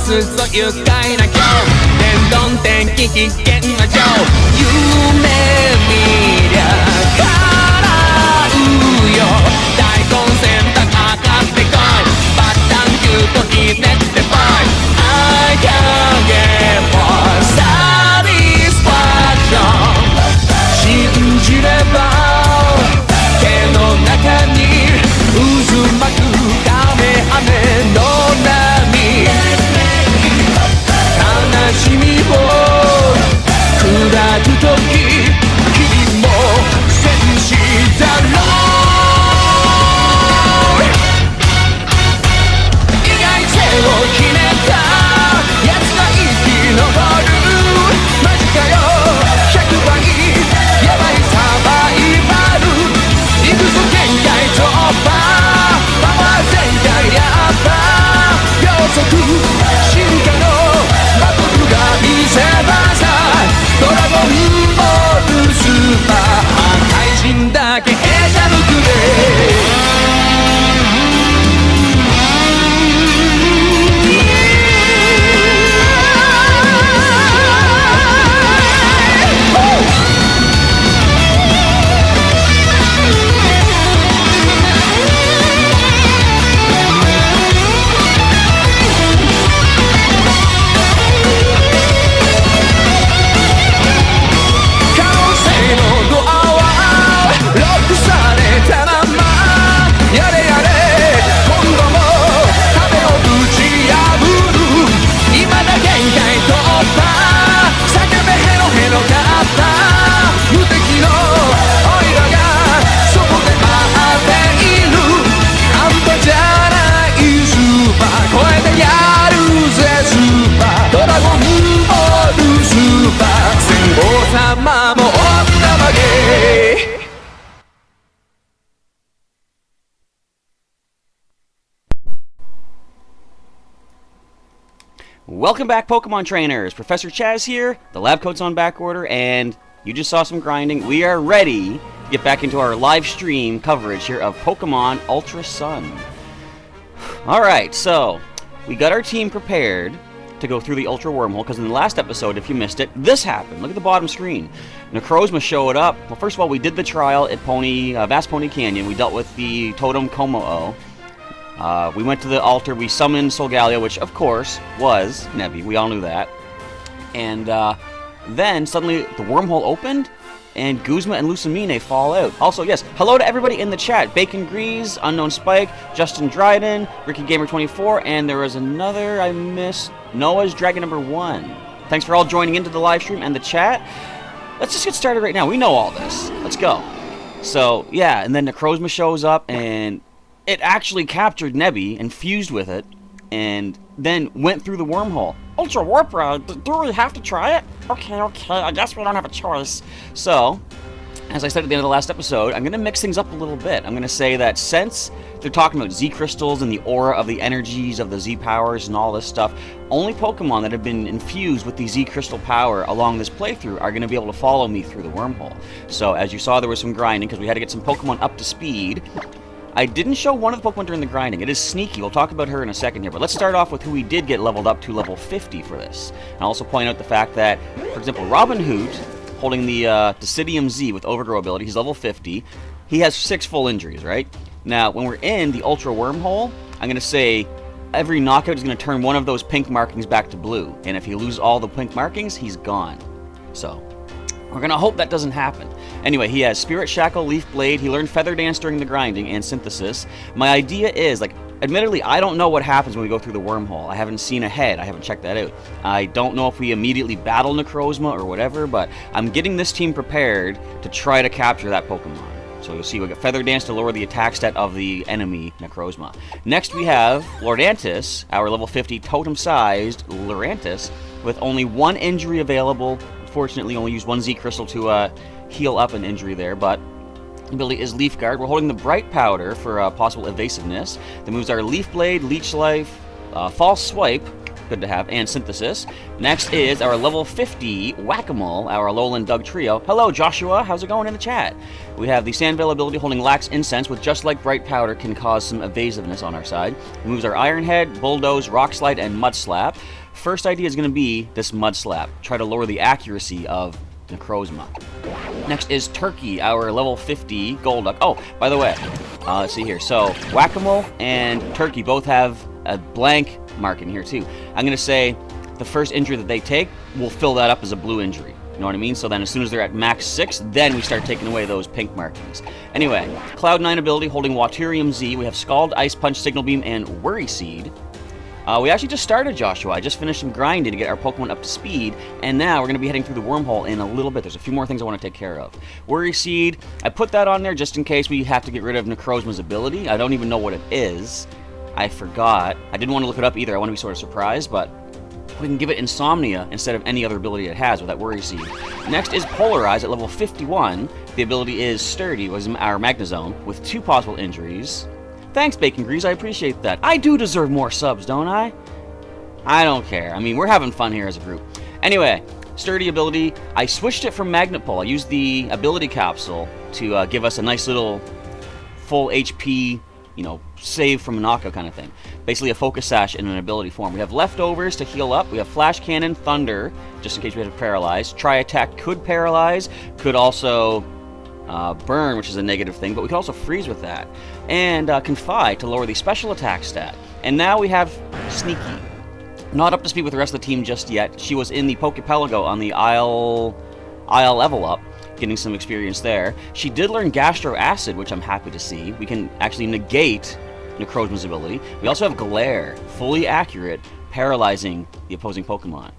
すぞ愉快な今日天丼天気危険な情夢見りゃ叶うよ大混戦戦ってこいバッタンキュートひねってぽいI can get more satisfaction 信じれば手の中に渦巻くカメハメの波悲しみを砕くとき君も戦士だろう意外性を決めた奴が生き残るマジかよ100倍ヤバいサバイバル行くぞ限界突破パワー全開やった秒速進化のバトルが見せ場さドラゴンボールスーパー怪人だけへしゃ抜くでWelcome back, Pokemon Trainers. Professor Chaz here. The lab coat's on back order, and you just saw some grinding. We are ready to get back into our live stream coverage here of Pokemon Ultra Sun. Alright, so we got our team prepared to go through the Ultra Wormhole, because in the last episode, if you missed it, this happened. Look at the bottom screen. Necrozma showed up. Well, first of all, we did the trial at Vast Pony Canyon. We dealt with the Totem Komo-o. We went to the altar, we summoned Solgaleo, which of course was Nebby, we all knew that. And then suddenly the wormhole opened, and Guzma and Lucamine fall out. Also, yes, hello to everybody in the chat. Bacon Grease, Unknown Spike, Justin Dryden, Ricky Gamer 24, and there was another I missed, Noah's Dragon number 1. Thanks for all joining into the live stream and the chat. Let's just get started right now. We know all this. Let's go. So, yeah, and then Necrozma shows up, and it actually captured Nebby and fused with it, and then went through the wormhole. Ultra Warp Rod? Do we have to try it? Okay, I guess we don't have a choice. So, as I said at the end of the last episode, I'm going to mix things up a little bit. I'm going to say that since they're talking about Z crystals and the aura of the energies of the Z powers and all this stuff, only Pokemon that have been infused with the Z crystal power along this playthrough are going to be able to follow me through the wormhole. So, as you saw, there was some grinding because we had to get some Pokemon up to speed. I didn't show one of the Pokemon during the grinding. It is Sneaky. We'll talk about her in a second here, but let's start off with who we did get leveled up to level 50 for this. And I'll also point out the fact that, for example, Robin Hoot, holding the Deciduum Z with Overgrow ability, he's level 50. He has 6 full injuries, right? Now, when we're in the Ultra Wormhole, I'm going to say every knockout is going to turn one of those pink markings back to blue. And if he loses all the pink markings, he's gone. So, we're going to hope that doesn't happen. Anyway, he has Spirit Shackle, Leaf Blade, he learned Feather Dance during the grinding, and Synthesis. My idea is, admittedly, I don't know what happens when we go through the wormhole. I haven't seen ahead, I haven't checked that out. I don't know if we immediately battle Necrozma or whatever, but I'm getting this team prepared to try to capture that Pokemon. So you'll see, we got Feather Dance to lower the attack stat of the enemy, Necrozma. Next we have Lordantis, our level 50 totem-sized Lurantis, with only 1 injury available. Unfortunately, only used 1 Z Crystal to heal up an injury there, but the ability is Leaf Guard. We're holding the Bright Powder for possible evasiveness. The moves are Leaf Blade, Leech Life, False Swipe, good to have, and Synthesis. Next is our level 50 Whack-A-Mole, our Alolan Doug trio. Hello, Joshua. How's it going in the chat? We have the Sandvale ability holding Lax Incense, with just like Bright Powder can cause some evasiveness on our side. It moves our Iron Head, Bulldoze, Rock Slide, and Mud Slap. First idea is going to be this Mud Slap. Try to lower the accuracy of Necrozma. Next is Turkey, our level 50 Golduck. Oh, by the way, let's see here. So, Whack-A-Mole and Turkey both have a blank mark in here, too. I'm going to say the first injury that they take, we'll fill that up as a blue injury. You know what I mean? So then as soon as they're at max 6, then we start taking away those pink markings. Anyway, Cloud9 ability holding Waterium Z. We have Scald, Ice Punch, Signal Beam, and Worry Seed. We actually just started, Joshua. I just finished some grinding to get our Pokemon up to speed, and now we're going to be heading through the wormhole in a little bit. There's a few more things I want to take care of. Worry Seed, I put that on there just in case we have to get rid of Necrozma's ability. I don't even know what it is. I forgot. I didn't want to look it up either. I want to be sort of surprised, but we can give it Insomnia instead of any other ability it has with that Worry Seed. Next is Polarize at level 51. The ability is Sturdy, was our Magnezone, with 2 possible injuries. Thanks, Bacon Grease, I appreciate that. I do deserve more subs, don't I? I don't care. I mean, we're having fun here as a group. Anyway, Sturdy ability, I switched it from Magnet Pull. I used the ability capsule to give us a nice little full HP, you know, save from a knockout kind of thing. Basically a Focus Sash in an ability form. We have Leftovers to heal up. We have Flash Cannon, Thunder, just in case we have to paralyze. Try Attack could paralyze, could also burn, which is a negative thing, but we can also freeze with that. And Confide to lower the special attack stat. And now we have Sneaky. Not up to speed with the rest of the team just yet. She was in the Pokepelago on the Isle level up, getting some experience there. She did learn Gastro Acid, which I'm happy to see. We can actually negate Necrozma's ability. We also have Glare, fully accurate, paralyzing the opposing Pokemon.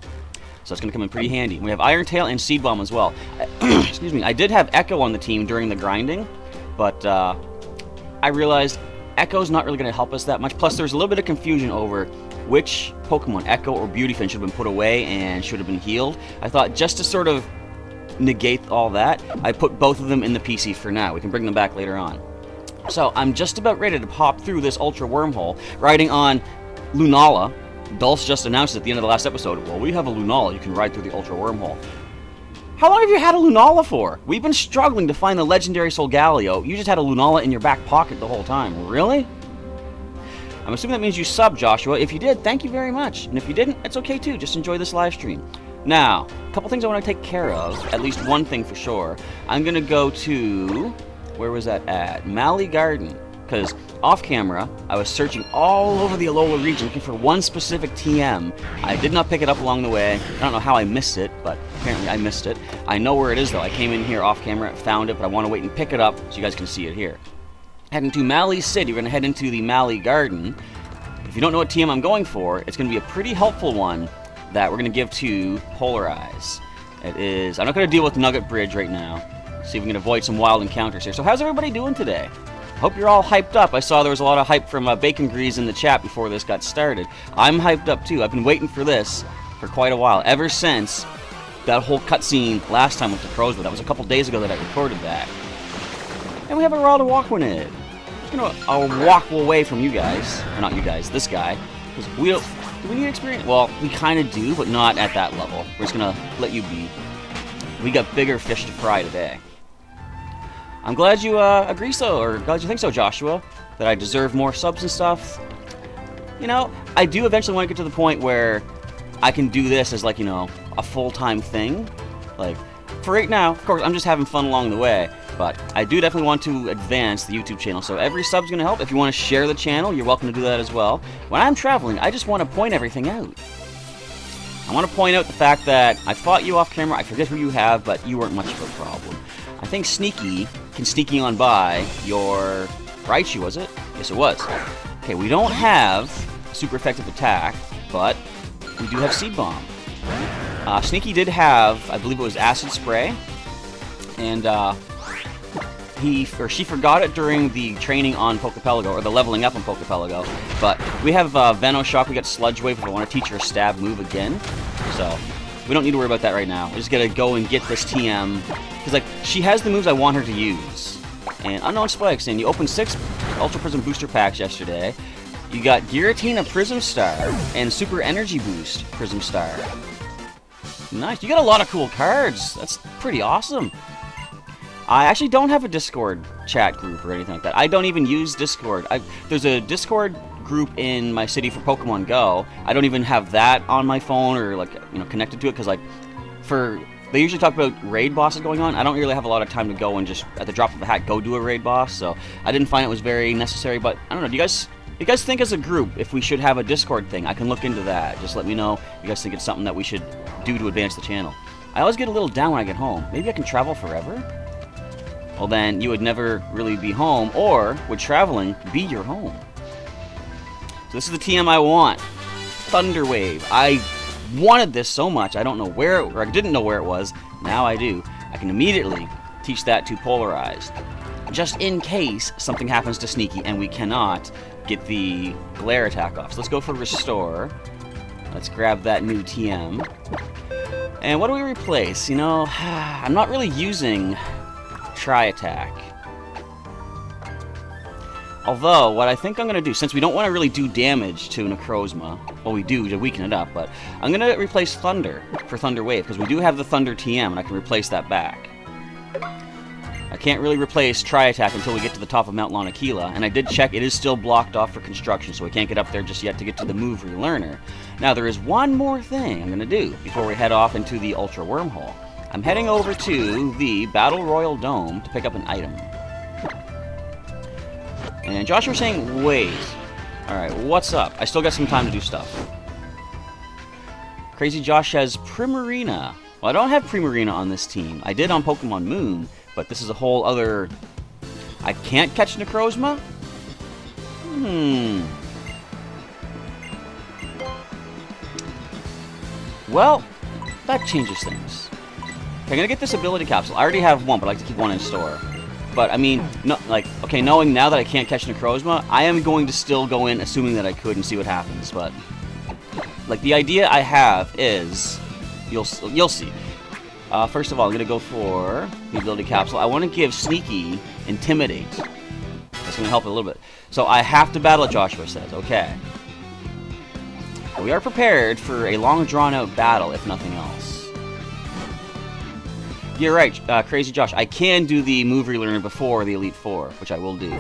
So it's going to come in pretty handy. We have Iron Tail and Seed Bomb as well. Excuse me. I did have Echo on the team during the grinding, but I realized Echo's not really going to help us that much. Plus, there's a little bit of confusion over which Pokemon, Echo or Beautyfin, should have been put away and should have been healed. I thought just to sort of negate all that, I put both of them in the PC for now. We can bring them back later on. So I'm just about ready to pop through this Ultra Wormhole, riding on Lunala. Dulce just announced at the end of the last episode, well, we have a Lunala, you can ride through the Ultra Wormhole. How long have you had a Lunala for? We've been struggling to find the legendary Solgaleo. You just had a Lunala in your back pocket the whole time. Really? I'm assuming that means you subbed, Joshua. If you did, thank you very much. And if you didn't, it's okay too. Just enjoy this live stream. Now, a couple things I want to take care of. At least one thing for sure. I'm going to go to... Where was that at? Mally Garden. Because off camera, I was searching all over the Alola region looking for one specific TM. I did not pick it up along the way. I don't know how I missed it, but apparently I missed it. I know where it is though. I came in here off camera, found it, but I want to wait and pick it up so you guys can see it here. Heading to Mally City, we're going to head into the Mally Garden. If you don't know what TM I'm going for, it's going to be a pretty helpful one that we're going to give to Polarize. It is... I'm not going to deal with Nugget Bridge right now. See if we can avoid some wild encounters here. So how's everybody doing today? Hope you're all hyped up. I saw there was a lot of hype from Bacon Grease in the chat before this got started. I'm hyped up too. I've been waiting for this for quite a while. Ever since that whole cutscene last time with Necrozma. That was a couple days ago that I recorded that. And we have a Ralda Walkwinid. I'm just gonna walk away from you guys. Or not you guys, this guy. Because we don't... Do we need experience? Well, we kind of do, but not at that level. We're just gonna let you be. We got bigger fish to fry today. I'm glad you agree so, or glad you think so, Joshua, that I deserve more subs and stuff. You know, I do eventually want to get to the point where I can do this as, like, you know, a full-time thing. Like, for right now, of course, I'm just having fun along the way, but I do definitely want to advance the YouTube channel, so every sub's going to help. If you want to share the channel, you're welcome to do that as well. When I'm traveling, I just want to point everything out. I want to point out the fact that I fought you off camera, I forget who you have, but you weren't much of a problem. I think Sneaky can sneaky on by your Raichu, was it? Yes, it was. Okay, we don't have a super effective attack, but we do have Seed Bomb. Sneaky did have, I believe it was Acid Spray, and she forgot it during the training on Pokepelago, or the leveling up on Pokepelago, but we have Venoshock, we got Sludge Wave if I want to teach her a stab move again, so we don't need to worry about that right now. We just gotta go and get this TM, because, like, she has the moves I want her to use. And Unknown Spikes, and you opened 6 Ultra Prism booster packs yesterday. You got Giratina Prism Star and Super Energy Boost Prism Star. Nice. You got a lot of cool cards. That's pretty awesome. I actually don't have a Discord chat group or anything like that. I don't even use Discord. There's a Discord group in my city for Pokemon Go. I don't even have that on my phone or like connected to it because they usually talk about raid bosses going on. I don't really have a lot of time to go and just at the drop of a hat go do a raid boss. So I didn't find it was very necessary. But I don't know. Do you guys think as a group if we should have a Discord thing? I can look into that. Just let me know if you guys think it's something that we should do to advance the channel. I always get a little down when I get home. Maybe I can travel forever? Well, then you would never really be home, or would traveling be your home? So this is the TM I want. Thunder Wave. I wanted this so much. I don't know where or I didn't know where it was. Now I do. I can immediately teach that to Polarized. Just in case something happens to Sneaky and we cannot get the glare attack off. So let's go for Restore. Let's grab that new TM. And what do we replace? I'm not really using Tri-Attack. Although, what I think I'm going to do, since we don't want to really do damage to Necrozma, well, we do to weaken it up, but I'm going to replace Thunder for Thunder Wave, because we do have the Thunder TM, and I can replace that back. I can't really replace Tri-Attack until we get to the top of Mount Lanakila, and I did check, it is still blocked off for construction, so we can't get up there just yet to get to the Move Relearner. Now, there is one more thing I'm going to do before we head off into the Ultra Wormhole. I'm heading over to the Battle Royal Dome to pick up an item. And Josh, you're saying, wait. Alright, what's up? I still got some time to do stuff. Crazy Josh has Primarina. Well, I don't have Primarina on this team. I did on Pokemon Moon, but this is a whole other... I can't catch Necrozma? Well, that changes things. Okay, I'm gonna get this ability capsule. I already have one, but I like to keep one in store. But, I mean, okay, knowing now that I can't catch Necrozma, I am going to still go in assuming that I could and see what happens, but... Like, the idea I have is... You'll see. First of all, I'm going to go for the ability capsule. I want to give Sneaky Intimidate. That's going to help it a little bit. So, I have to battle it, Joshua says. Okay. We are prepared for a long, drawn-out battle, if nothing else. You're right, Crazy Josh. I can do the Move Relearner before the Elite Four, which I will do.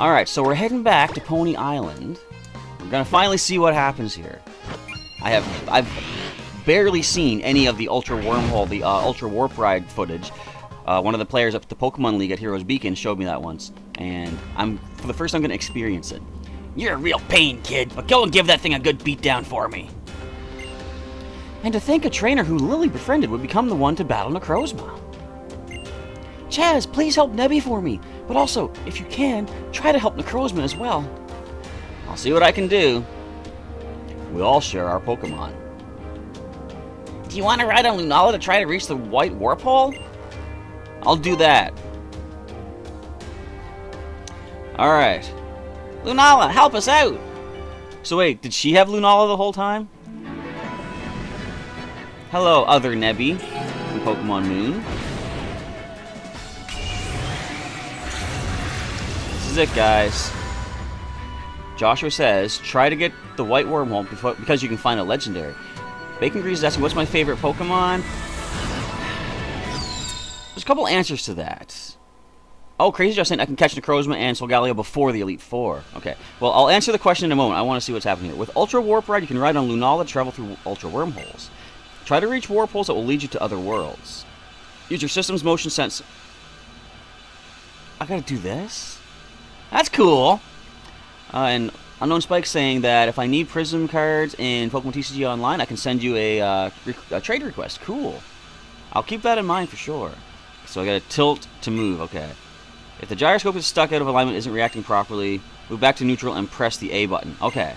Alright, so we're heading back to Pony Island. We're gonna finally see what happens here. I've barely seen any of the Ultra Wormhole, the Ultra Warp Ride footage. One of the players up at the Pokemon League at Heroes Beacon showed me that once, and for the first time, gonna experience it. You're a real pain, kid, but go and give that thing a good beatdown for me. And to think a trainer who Lily befriended would become the one to battle Necrozma. Chaz, please help Nebby for me. But also, if you can, try to help Necrozma as well. I'll see what I can do. We all share our Pokemon. Do you want to ride on Lunala to try to reach the White Warp Hole? I'll do that. Alright. Lunala, help us out! So wait, did she have Lunala the whole time? Hello, other Nebby from Pokemon Moon. This is it, guys. Joshua says, try to get the White Wormhole because you can find a legendary. Bacon Grease is asking, what's my favorite Pokemon? There's a couple answers to that. Oh, Crazy Josh saying I can catch Necrozma and Solgaleo before the Elite Four. Okay, well, I'll answer the question in a moment. I want to see what's happening here. With Ultra Warp Ride, you can ride on Lunala to travel through Ultra Wormholes. Try to reach warp holes that will lead you to other worlds. Use your system's motion sense. I gotta do this? That's cool! And Unknown Spike saying that if I need Prism cards in Pokemon TCG Online, I can send you a trade request. Cool. I'll keep that in mind for sure. So I gotta tilt to move, okay. If the gyroscope is stuck out of alignment, isn't reacting properly, move back to neutral and press the A button. Okay.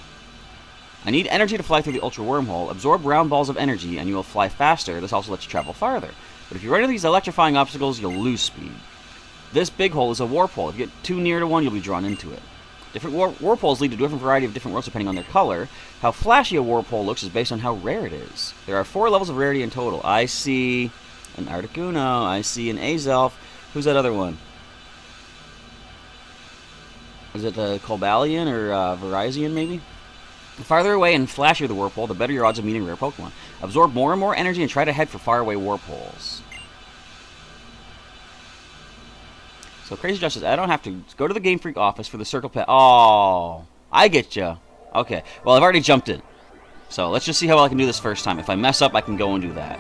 I need energy to fly through the Ultra Wormhole. Absorb round balls of energy and you will fly faster. This also lets you travel farther. But if you run into these electrifying obstacles, you'll lose speed. This big hole is a warp hole. If you get too near to one, you'll be drawn into it. Different warp holes lead to a different variety of different worlds depending on their color. How flashy a warp hole looks is based on how rare it is. There are 4 levels of rarity in total. I see an Articuno. I see an Azelf. Who's that other one? Is it the Cobalion or Verizon, maybe? The farther away and flashier the warp hole, the better your odds of meeting rare Pokemon. Absorb more and more energy and try to head for faraway warp holes. So Crazy Josh says, I don't have to go to the Game Freak office for the Circle Pet. Oh, I get ya. Okay, well, I've already jumped in. So let's just see how well I can do this first time. If I mess up, I can go and do that.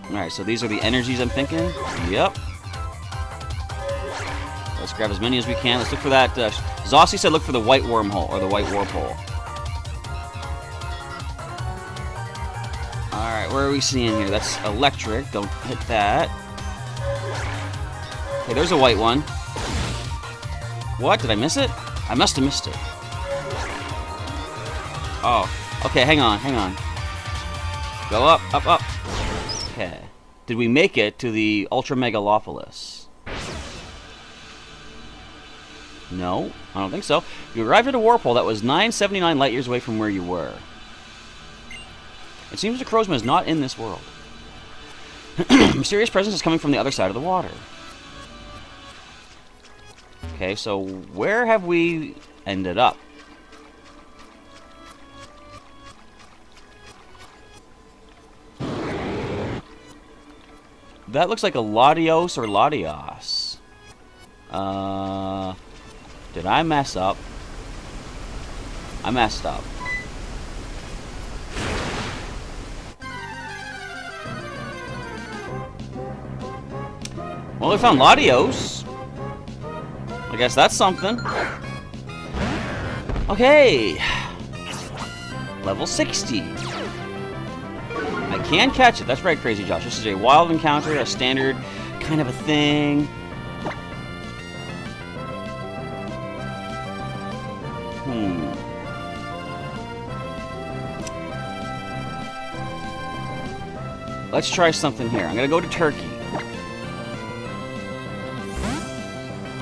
Alright, so these are the energies I'm thinking. Yep. Let's grab as many as we can. Let's look for that. Zossie said look for the white wormhole, or the white warp hole. Alright, where are we seeing here? That's electric. Don't hit that. Okay, there's a white one. What? Did I miss it? I must have missed it. Oh. Okay, hang on, hang on. Go up, up, up. Okay. Did we make it to the Ultra Megalopolis? No, I don't think so. You arrived at a warp hole that was 979 light years away from where you were. It seems Necrozma is not in this world. Mysterious presence is coming from the other side of the water. Okay, so where have we ended up? That looks like a Latios or Latios. Did I mess up? I messed up. Well, we found Latios. I guess that's something. Okay. Level 60. I can catch it. That's right, Crazy Josh. This is a wild encounter, a standard kind of a thing. Let's try something here. I'm going to go to Turkey.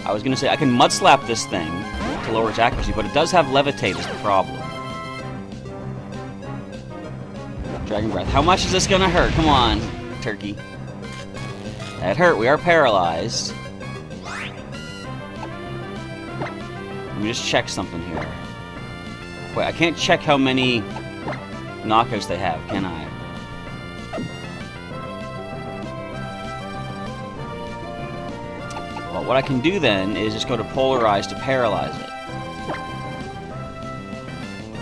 I was going to say, I can mud slap this thing to lower its accuracy, but it does have levitate is the problem. Dragon Breath. How much is this going to hurt? Come on, Turkey. That hurt. We are paralyzed. Let me just check something here. Wait, I can't check how many knockouts they have, can I? Well, what I can do then is just go to Polarize to paralyze it.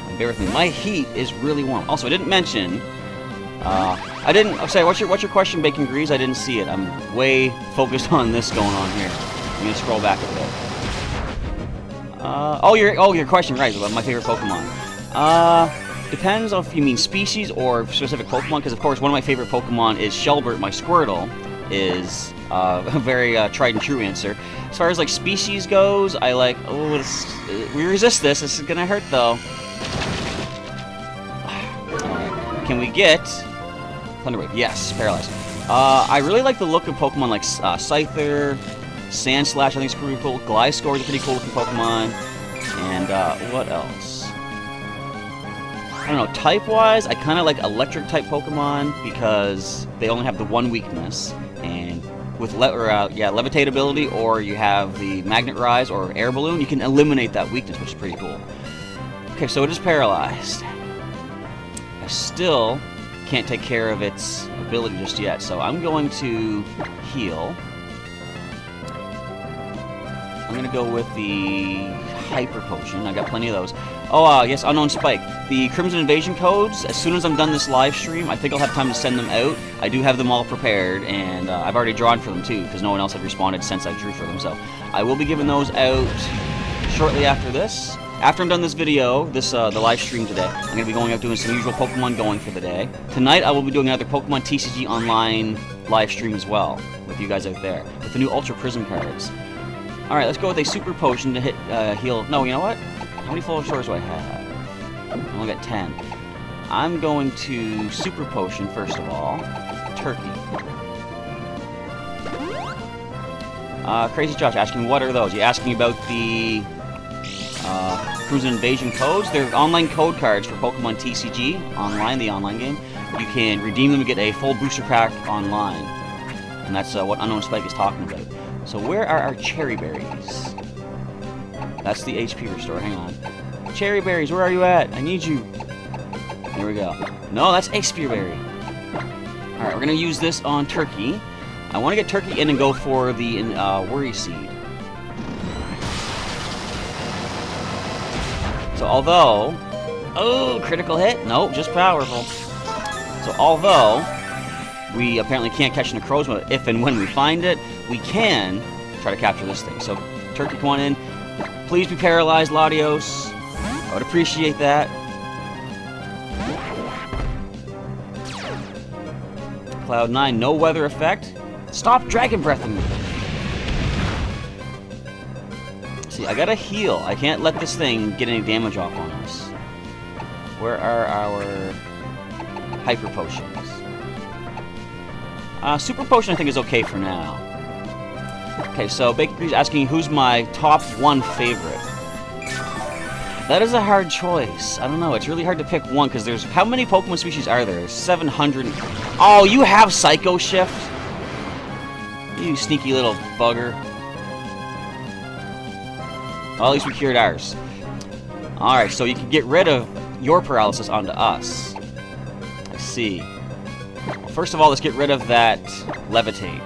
And bear with me. My heat is really warm. Also, I didn't mention... I'm sorry, what's your question, Bacon Grease? I didn't see it. I'm way focused on this going on here. I'm going to scroll back a bit. Your question, right, about my favorite Pokemon. Depends on if you mean species or specific Pokemon, because of course one of my favorite Pokemon is Shelbert, my Squirtle, is a very tried and true answer. As far as like species goes, I like, we resist this, this is gonna hurt though. Alright, can we get Thunderwave? Yes, Paralyzed. I really like the look of Pokemon like Scyther, Sandslash, I think is pretty cool. Gliscor is a pretty cool looking Pokemon. And what else? I don't know, type-wise, I kind of like electric-type Pokemon because they only have the one weakness. And with levitate ability, or you have the Magnet Rise or Air Balloon, you can eliminate that weakness, which is pretty cool. Okay, so it is paralyzed. I still can't take care of its ability just yet, so I'm going to heal. I'm going to go with the Hyper Potion. I got plenty of those. Oh, yes, Unknown Spike. The Crimson Invasion codes, as soon as I'm done this live stream, I think I'll have time to send them out. I do have them all prepared, and I've already drawn for them too, because no one else had responded since I drew for them. So I will be giving those out shortly after this. After I'm done this video, the live stream today, I'm going to be going out doing some usual Pokemon going for the day. Tonight, I will be doing another Pokemon TCG Online live stream as well, with you guys out there, with the new Ultra Prism cards. Alright, let's go with a Super Potion to hit heal. No, you know what? How many full stores do I have? I only got 10. I'm going to Super Potion, first of all. Turkey. Crazy Josh asking, what are those? You asking about the Crimson Invasion codes? They're online code cards for Pokemon TCG, online, the online game. You can redeem them and get a full booster pack online. And that's what Unknown Spike is talking about. So where are our cherry berries? That's the HP restore. Hang on. Cherry berries, where are you at? I need you. There we go. No, that's a spear berry. Alright, we're going to use this on Turkey. I want to get Turkey in and go for the Worry Seed. So although... Oh, critical hit? Nope, just powerful. So although we apparently can't catch Necrozma if and when we find it, we can try to capture this thing. So Turkey, come on in. Please be paralyzed, Latios. I would appreciate that. Cloud9, no weather effect. Stop Dragon Breathing me. See, I gotta heal. I can't let this thing get any damage off on us. Where are our Hyper Potions? Super Potion I think is okay for now. Okay, so Bakery's asking who's my top 1 favorite. That is a hard choice. I don't know. It's really hard to pick one because there's... How many Pokemon species are there? 700. Oh, you have Psycho Shift? You sneaky little bugger. Well, at least we cured ours. Alright, so you can get rid of your paralysis onto us. I see. Well, first of all, let's get rid of that Levitate.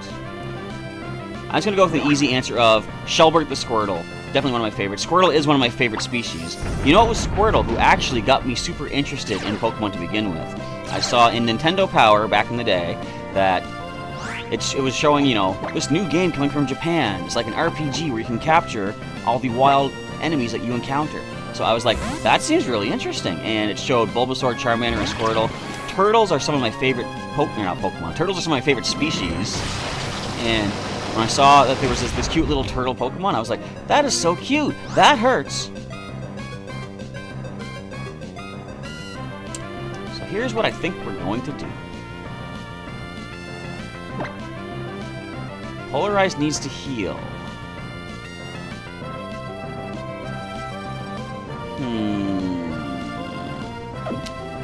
I'm just going to go with the easy answer of Shelbert the Squirtle. Definitely one of my favorites. Squirtle is one of my favorite species. You know, it was Squirtle who actually got me super interested in Pokemon to begin with. I saw in Nintendo Power back in the day that it was showing, you know, this new game coming from Japan. It's like an RPG where you can capture all the wild enemies that you encounter. So I was like, that seems really interesting. And it showed Bulbasaur, Charmander, and Squirtle. Turtles are some of my favorite Pokemon. Turtles are some of my favorite species. And when I saw that there was this cute little turtle Pokemon, I was like, that is so cute. That hurts. So here's what I think we're going to do. Polarized needs to heal.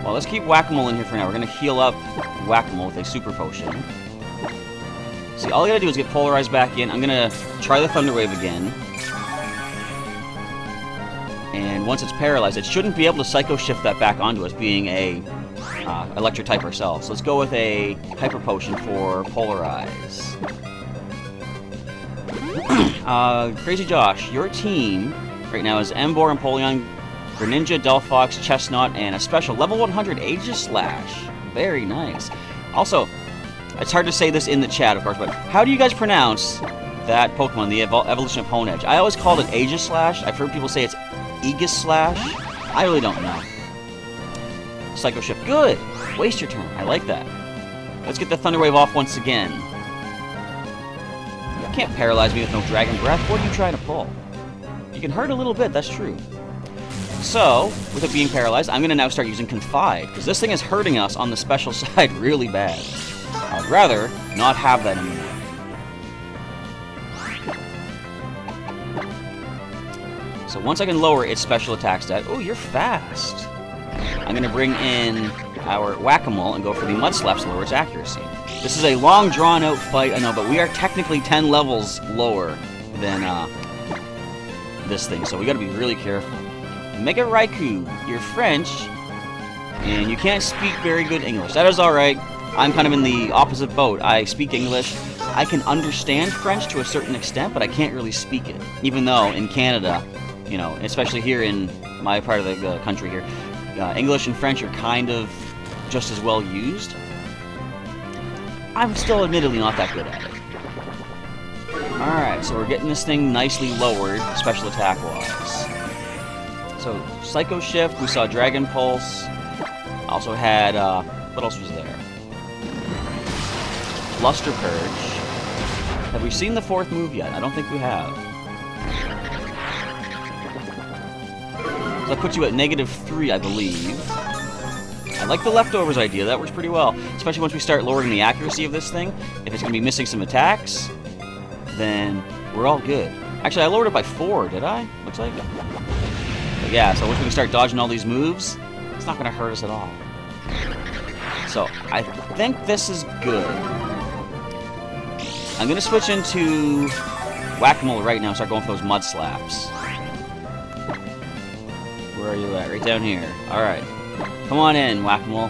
Well, let's keep Whack-A-Mole in here for now. We're going to heal up Whack-A-Mole with a Super Potion. See, all I gotta do is get Polarized back in. I'm gonna try the Thunder Wave again. And once it's paralyzed, it shouldn't be able to Psycho Shift that back onto us, being a Electric type ourselves. So let's go with a Hyper Potion for Polarize. Crazy Josh, your team right now is Emboar, Empoleon, Greninja, Delphox, Chestnut, and a special level 100 Aegislash. Very nice. Also, it's hard to say this in the chat, of course, but how do you guys pronounce that Pokemon, the evolution of Honedge? I always called it Aegislash. I've heard people say it's Aegislash. I really don't know. Psycho Shift. Good! Waste your turn. I like that. Let's get the Thunder Wave off once again. You can't paralyze me with no Dragon Breath. What are you trying to pull? You can hurt a little bit, that's true. So, with it being paralyzed, I'm going to now start using Confide, because this thing is hurting us on the special side really bad. I'd rather not have that anymore. So once I can lower its special attack stat... Oh, you're fast! I'm going to bring in our Whack-A-Mole and go for the Mud Slaps to lower its accuracy. This is a long, drawn-out fight, I know, but we are technically 10 levels lower than this thing, so we got to be really careful. Mega Raikou, you're French, and you can't speak very good English. That is alright. I'm kind of in the opposite boat. I speak English. I can understand French to a certain extent, but I can't really speak it. Even though in Canada, you know, especially here in my part of the country here, English and French are kind of just as well used. I'm still admittedly not that good at it. Alright, so we're getting this thing nicely lowered, special attack-wise. So, Psycho Shift, we saw Dragon Pulse. Also had, what else was there? Luster Purge. Have we seen the fourth move yet? I don't think we have. So that puts you at -3, I believe. I like the leftovers idea. That works pretty well. Especially once we start lowering the accuracy of this thing. If it's going to be missing some attacks, then we're all good. Actually, I lowered it by 4, did I? Looks like. But yeah, so once we can start dodging all these moves, it's not going to hurt us at all. So, I think this is good. I'm going to switch into Whack-a-mole right now, start going for those mud slaps. Where are you at? Right down here. Alright. Come on in, Whack-a-mole.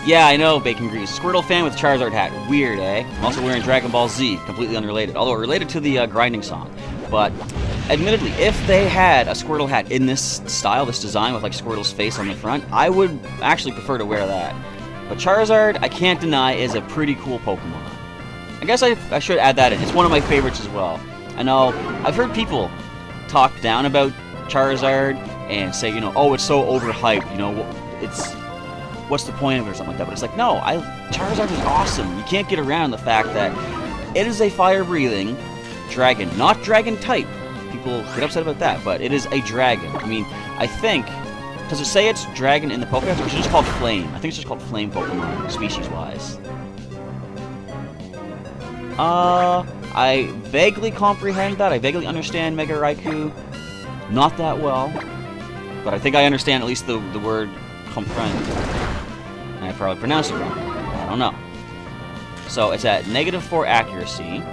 Yeah, I know, Bacon Grease. Squirtle fan with Charizard hat. Weird, eh? I'm also wearing Dragon Ball Z. Completely unrelated. Although related to the grinding song. But, admittedly, if they had a Squirtle hat in this style, this design, with like Squirtle's face on the front, I would actually prefer to wear that. But Charizard, I can't deny, is a pretty cool Pokemon. I guess I should add that in. It's one of my favorites as well. I know, I've heard people talk down about Charizard and say, you know, oh, it's so overhyped, you know, it's... what's the point of it or something like that, but it's like, no, Charizard is awesome. You can't get around the fact that it is a fire-breathing dragon, not dragon type. People get upset about that, but it is a dragon. I mean, I think, does it say it's dragon in the Pokédex, or is it just called flame? I think it's just called flame Pokemon, species-wise. I vaguely comprehend that. I vaguely understand Mega Raikou. Not that well, but I think I understand at least the word comprehend. I probably pronounced it wrong. I don't know. So it's at -4 accuracy.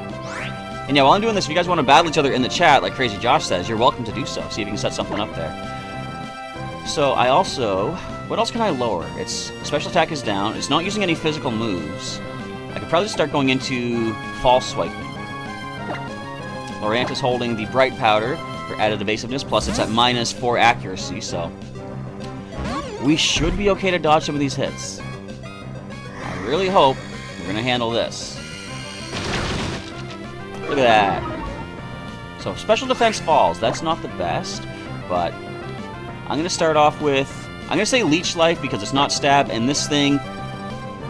And yeah, while I'm doing this, if you guys want to battle each other in the chat, like Crazy Josh says, you're welcome to do so. See if you can set something up there. So I also... what else can I lower? Its special attack is down. It's not using any physical moves. I could probably start going into false swiping. Lorant is holding the Bright Powder for added evasiveness, plus it's at -4 accuracy, so... we should be okay to dodge some of these hits. I really hope we're going to handle this. Look at that. So, special defense falls. That's not the best, but I'm going to start off with... I'm going to say Leech Life because it's not stab, and this thing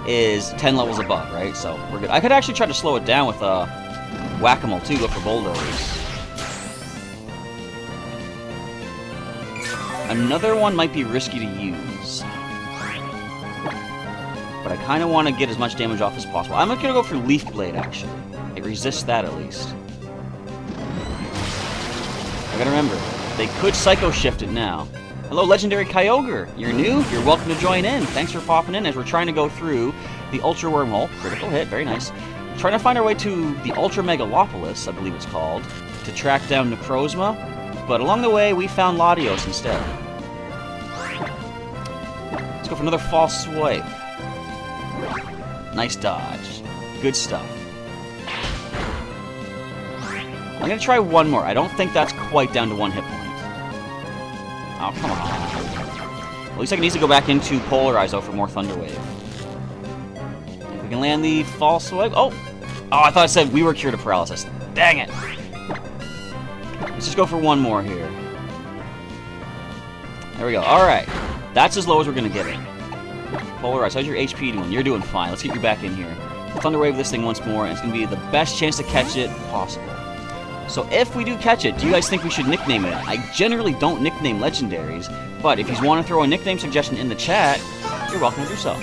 is 10 levels above, right? So, we're good. I could actually try to slow it down with Whack-a-mole, too, go for Bulldoze. Another one might be risky to use. But I kind of want to get as much damage off as possible. I'm going to go for Leaf Blade, actually. It resists that, at least. I gotta remember, they could Psycho Shift it now. Hello, Legendary Kyogre. You're new? You're welcome to join in. Thanks for popping in as we're trying to go through the Ultra Wormhole. Critical hit, very nice. We're trying to find our way to the Ultra Megalopolis, I believe it's called, to track down Necrozma. But along the way, we found Latios instead. Let's go for another false swipe. Nice dodge. Good stuff. I'm going to try one more. I don't think that's quite down to 1 hit point. Oh, come on. At least I can easily go back into Polarize, though, for more Thunder Wave. If we can land the false swipe... Oh! Oh, I thought it said we were cured of paralysis. Dang it! Let's just go for one more here. There we go. Alright. That's as low as we're going to get it. Polarize, how's your HP doing? You're doing fine. Let's get you back in here. Thunder Wave this thing once more, and it's going to be the best chance to catch it possible. So if we do catch it, do you guys think we should nickname it? I generally don't nickname legendaries, but if you want to throw a nickname suggestion in the chat, you're welcome to do so.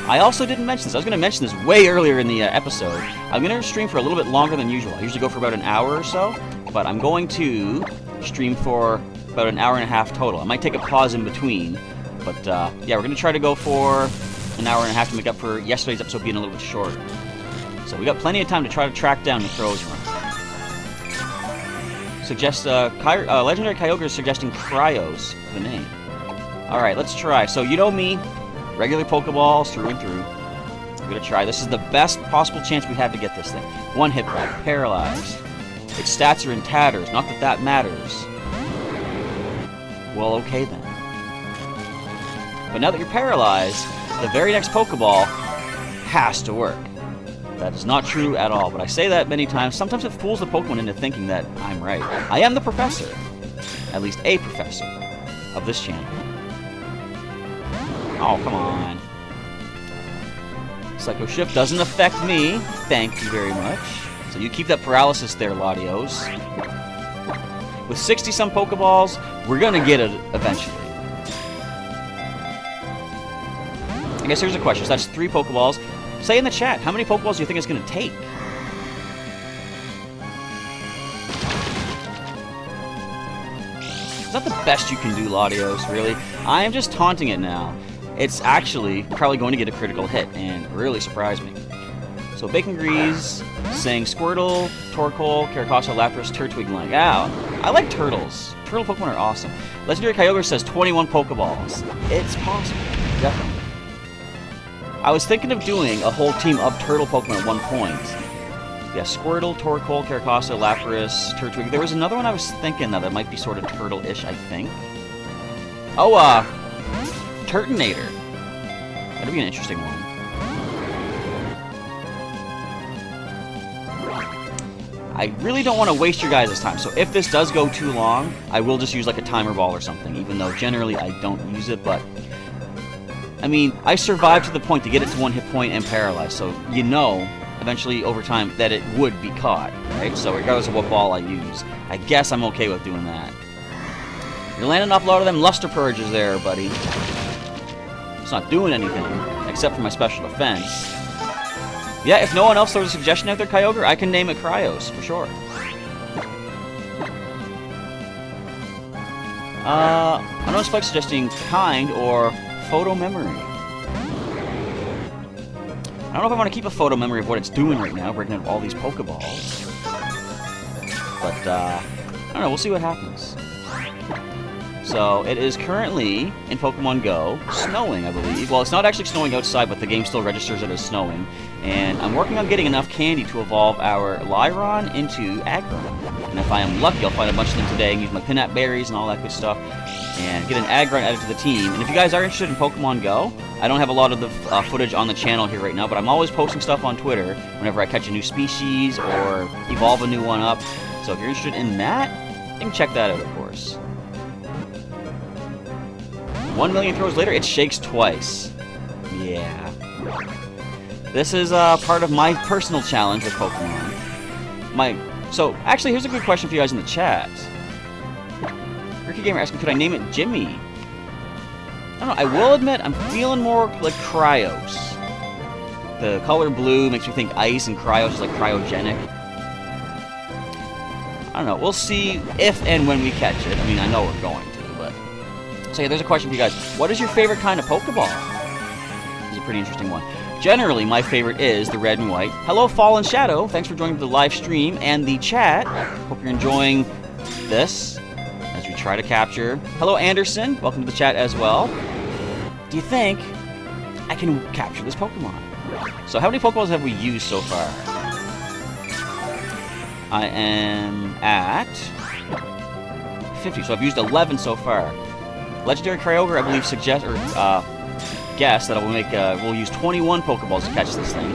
I also didn't mention this. I was going to mention this way earlier in the episode. I'm going to stream for a little bit longer than usual. I usually go for about an hour or so, but I'm going to stream for about an hour and a half total. I might take a pause in between, but yeah, we're going to try to go for an hour and a half to make up for yesterday's episode being a little bit shorter. So we got plenty of time to try to track down Necrozma. Suggest Legendary Kyogre is suggesting Cryos for the name. Alright, let's try. So you know me, regular Pokeballs through and through. I'm gonna try. This is the best possible chance we have to get this thing. 1 hit point, paralyzed. Its stats are in tatters, not that that matters. Well, okay then. But now that you're paralyzed, the very next Pokeball has to work. That is not true at all, but I say that many times. Sometimes it fools the Pokemon into thinking that I'm right. I am the professor. At least a professor of this channel. Oh, come on. Psycho Shift doesn't affect me. Thank you very much. So you keep that paralysis there, Latios. With 60-some Pokeballs, we're going to get it eventually. I guess here's a question. So that's 3 Pokeballs. Say in the chat, how many Pokeballs do you think it's going to take? Is that the best you can do, Latios, really? I am just taunting it now. It's actually probably going to get a critical hit and really surprise me. So So Bacon Grease, saying Squirtle, Torkoal, Caracosta, Lapras, Turtwig, Lang. Ow. I like turtles. Turtle Pokemon are awesome. Legendary Kyogre says 21 Pokeballs. It's possible. Definitely. I was thinking of doing a whole team of turtle Pokemon at one point. Yeah, Squirtle, Torkoal, Caracosta, Lapras, Turtwig. There was another one I was thinking that might be sort of turtle-ish, I think. Oh, Turtonator. That'd be an interesting one. I really don't want to waste your guys' time, so if this does go too long, I will just use like a timer ball or something, even though generally I don't use it, but... I mean, I survived to the point to get it to 1 hit point and paralyzed, so you know, eventually, over time, that it would be caught, right? So regardless of what ball I use, I guess I'm okay with doing that. You're landing off a lot of them Luster Purges there, buddy. It's not doing anything, except for my special defense. Yeah, if no one else throws a suggestion out there, Kyogre, I can name it Cryos, for sure. I know Spike's suggesting Kind or Photo Memory. I don't know if I want to keep a photo memory of what it's doing right now, breaking out all these Pokeballs. But, I don't know, we'll see what happens. So, it is currently, in Pokemon Go, snowing, I believe. Well, it's not actually snowing outside, but the game still registers it as snowing. And I'm working on getting enough candy to evolve our Lyron into Aggron. And if I am lucky, I'll find a bunch of them today and use my Pinap Berries and all that good stuff. And get an Aggron added to the team. And if you guys are interested in Pokemon Go, I don't have a lot of the footage on the channel here right now, but I'm always posting stuff on Twitter whenever I catch a new species or evolve a new one up. So if you're interested in that, you can check that out, of course. 1 million throws later, it shakes twice. Yeah. This is part of my personal challenge with Pokemon. So, actually, here's a good question for you guys in the chat. Ricky Gamer asking, could I name it Jimmy? I don't know, I will admit, I'm feeling more like Cryos. The color blue makes me think ice, and Cryos is like cryogenic. I don't know, we'll see if and when we catch it. I mean, I know we're going to, but... So yeah, there's a question for you guys. What is your favorite kind of Pokeball? This is a pretty interesting one. Generally, my favorite is the red and white. Hello, Fallen Shadow. Thanks for joining the live stream and the chat. Hope you're enjoying this as we try to capture. Hello, Anderson. Welcome to the chat as well. Do you think I can capture this Pokemon? So how many Pokeballs have we used so far? I am at 50, so I've used 11 so far. Legendary Kyogre, I believe, guess that we'll use 21 Pokeballs to catch this thing.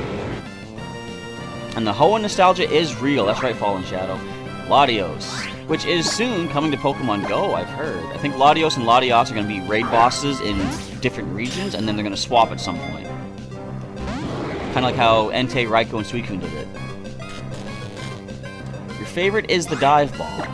And the Hoenn nostalgia is real. That's right, Fallen Shadow. Latios, which is soon coming to Pokemon Go, I've heard. I think Latios and Latios are going to be raid bosses in different regions, and then they're going to swap at some point. Kind of like how Entei, Raikou, and Suicune did it. Your favorite is the Dive Ball.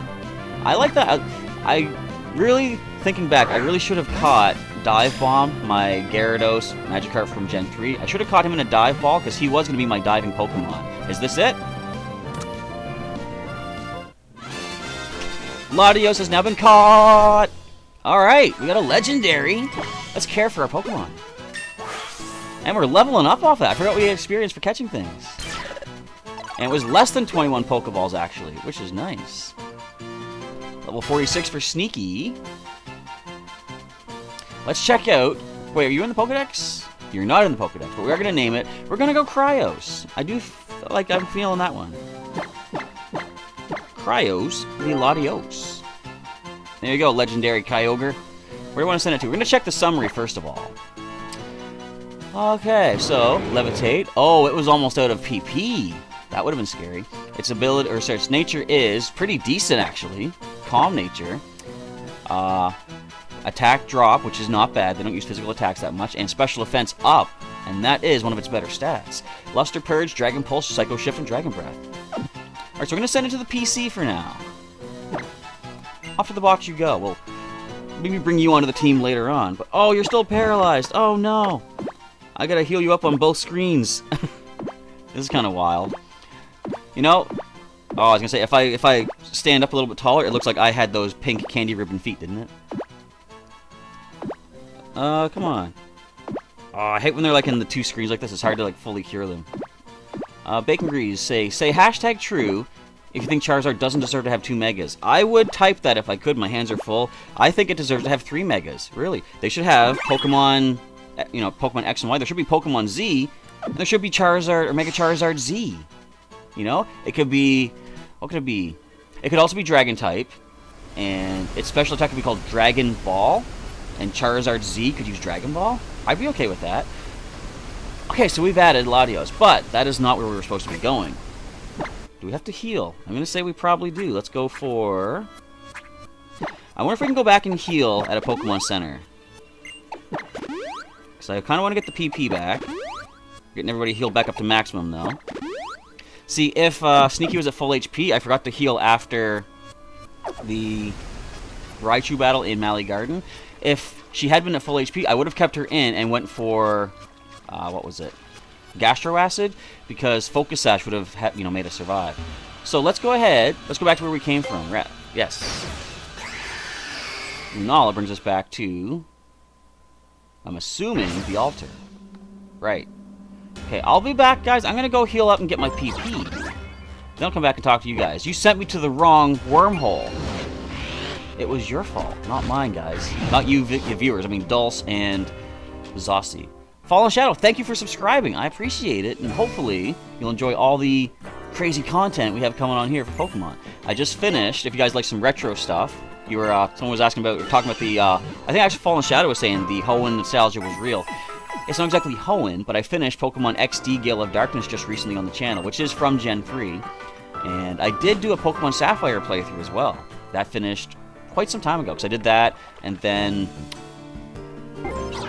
I like that. I really... Thinking back, I really should have caught Dive Bomb, my Gyarados Magikarp from Gen 3. I should have caught him in a Dive Ball, because he was going to be my diving Pokemon. Is this it? Latios has now been caught! Alright, we got a Legendary. Let's care for our Pokemon. And we're leveling up off that. I forgot we had experience for catching things. And it was less than 21 Pokeballs, actually, which is nice. Level 46 for Sneaky. Let's check out... Wait, are you in the Pokedex? You're not in the Pokedex, but we are going to name it. We're going to go Cryos. I'm feeling that one. Cryos the Latios. There you go, Legendary Kyogre. Where do you want to send it to? We're going to check the summary first of all. Okay, so, Levitate. Oh, it was almost out of PP. That would have been scary. Its ability, or sorry, its nature is pretty decent, actually. Calm nature. Attack drop, which is not bad. They don't use physical attacks that much. And special defense up, and that is one of its better stats. Luster Purge, Dragon Pulse, Psycho Shift, and Dragon Breath. Alright, so we're going to send it to the PC for now. Off to the box you go. We'll maybe bring you onto the team later on. But oh, you're still paralyzed. Oh no. I gotta heal you up on both screens. This is kind of wild. You know, oh, I was going to say, if I stand up a little bit taller, it looks like I had those pink candy ribbon feet, didn't it? Come on. Oh, I hate when they're like in the two screens like this. It's hard to like fully cure them. Bacon Grease, say hashtag true if you think Charizard doesn't deserve to have 2 megas. I would type that if I could. My hands are full. I think it deserves to have 3 megas. Really. They should have Pokemon, Pokemon X and Y. There should be Pokemon Z. And there should be Charizard or Mega Charizard Z. It could be... What could it be? It could also be Dragon type. And its special attack could be called Dragon Ball. And Charizard Z could use Dragon Ball. I'd be okay with that. Okay, so we've added Latios, but that is not where we were supposed to be going. Do we have to heal? I'm going to say we probably do. Let's go for... I wonder if we can go back and heal at a Pokemon Center. Because I kind of want to get the PP back. Getting everybody healed back up to maximum, though. See, if Sneaky was at full HP, I forgot to heal after the Raichu battle in Mally Garden. If she had been at full HP, I would have kept her in and went for... what was it? Gastro Acid, because Focus Sash would have, made us survive. So let's go ahead. Let's go back to where we came from. Yes. Nala brings us back to, I'm assuming, the altar. Right. Okay, I'll be back, guys. I'm going to go heal up and get my PP. Then I'll come back and talk to you guys. You sent me to the wrong wormhole. It was your fault, not mine, guys. Not you viewers. I mean, Dulce and Zossi. Fallen Shadow, thank you for subscribing. I appreciate it, and hopefully you'll enjoy all the crazy content we have coming on here for Pokemon. I just finished, if you guys like some retro stuff, someone was asking about, talking about the, I think actually Fallen Shadow was saying the Hoenn nostalgia was real. It's not exactly Hoenn, but I finished Pokemon XD Gale of Darkness just recently on the channel, which is from Gen 3. And I did do a Pokemon Sapphire playthrough as well. That finished quite some time ago, because I did that, and then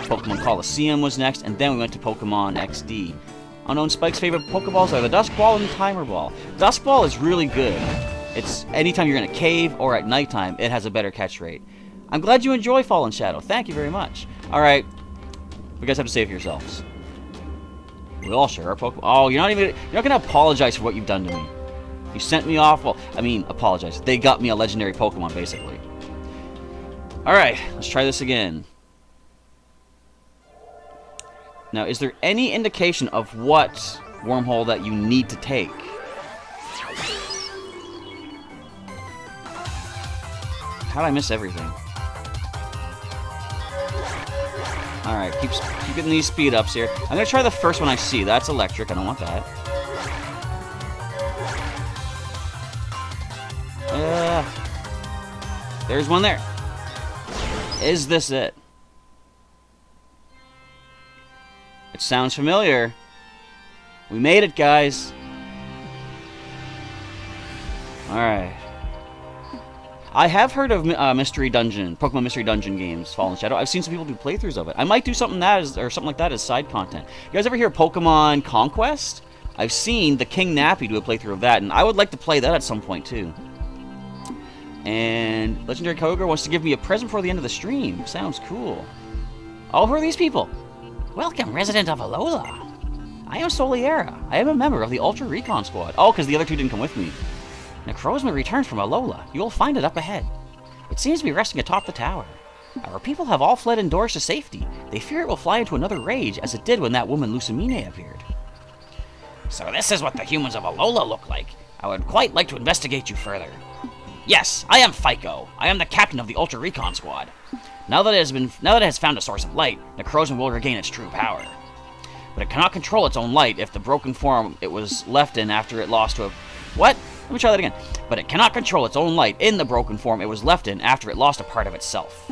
Pokemon Coliseum was next, and then we went to Pokemon XD. Unknown Spike's favorite Pokeballs are the Dusk Ball and the Timer Ball. Dusk Ball is really good. It's anytime you're in a cave or at nighttime, it has a better catch rate. I'm glad you enjoy Fallen Shadow. Thank you very much. Alright, you guys have to say it for yourselves. We all share our Pokemon. Oh, you're not gonna apologize for what you've done to me. You sent me off, apologize. They got me a legendary Pokemon, basically. Alright, let's try this again. Now, is there any indication of what wormhole that you need to take? How'd I miss everything? Alright, keep getting these speed ups here. I'm gonna try the first one I see. That's electric. I don't want that. There's one there. Is this it? It sounds familiar. We made it, guys. Alright. I have heard of Mystery Dungeon, Pokemon Mystery Dungeon games, Fallen Shadow. I've seen some people do playthroughs of it. I might do something like that as side content. You guys ever hear of Pokemon Conquest? I've seen the King Nappy do a playthrough of that, and I would like to play that at some point too. And Legendary Kyogre wants to give me a present before the end of the stream. Sounds cool. Oh, who are these people? Welcome, resident of Alola. I am Soliera. I am a member of the Ultra Recon Squad. Oh, because the other two didn't come with me. Necrozma returns from Alola. You will find it up ahead. It seems to be resting atop the tower. Our people have all fled indoors to safety. They fear it will fly into another rage, as it did when that woman Lucamine appeared. So this is what the humans of Alola look like. I would quite like to investigate you further. Yes, I am Fico. I am the captain of the Ultra Recon Squad. Now that it has found a source of light, Necrozma will regain its true power. But it cannot control its own light if the broken form it was left in after it lost to a... What? Let me try that again. But it cannot control its own light in the broken form it was left in after it lost a part of itself.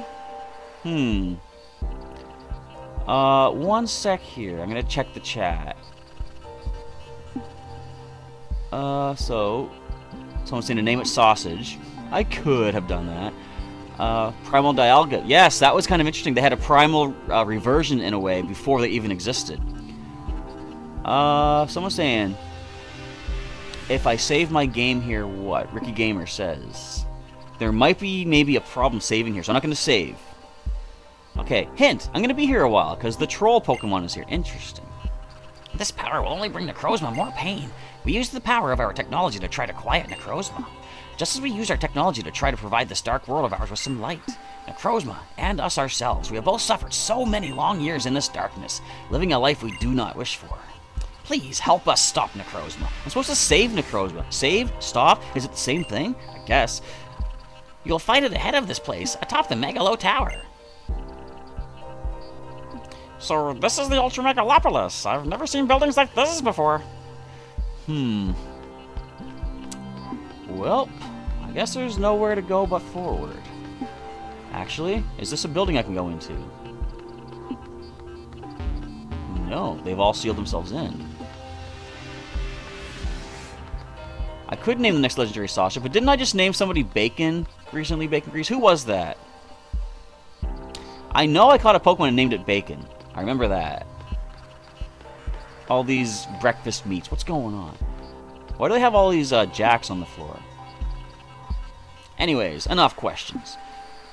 One sec here. I'm gonna check the chat. So... Someone's saying to name it Sausage. I could have done that. Primal Dialga. Yes, that was kind of interesting. They had a primal reversion in a way before they even existed. Someone's saying, if I save my game here, what? Ricky Gamer says. There might be maybe a problem saving here, so I'm not going to save. Okay, hint. I'm going to be here a while, because the troll Pokemon is here. Interesting. This power will only bring Necrozma more pain. We use the power of our technology to try to quiet Necrozma. Just as we use our technology to try to provide this dark world of ours with some light. Necrozma, and us ourselves, we have both suffered so many long years in this darkness, living a life we do not wish for. Please help us stop Necrozma. I'm supposed to save Necrozma. Save? Stop? Is it the same thing? I guess. You'll find it ahead of this place, atop the Megalo Tower. So this is the Ultra Megalopolis. I've never seen buildings like this before. Well, I guess there's nowhere to go but forward. Actually, is this a building I can go into? No, they've all sealed themselves in. I could name the next legendary Sasha, but didn't I just name somebody Bacon recently? Bacon Grease? Who was that? I know I caught a Pokemon and named it Bacon. I remember that. All these breakfast meats. What's going on? Why do they have all these jacks on the floor? Anyways, enough questions.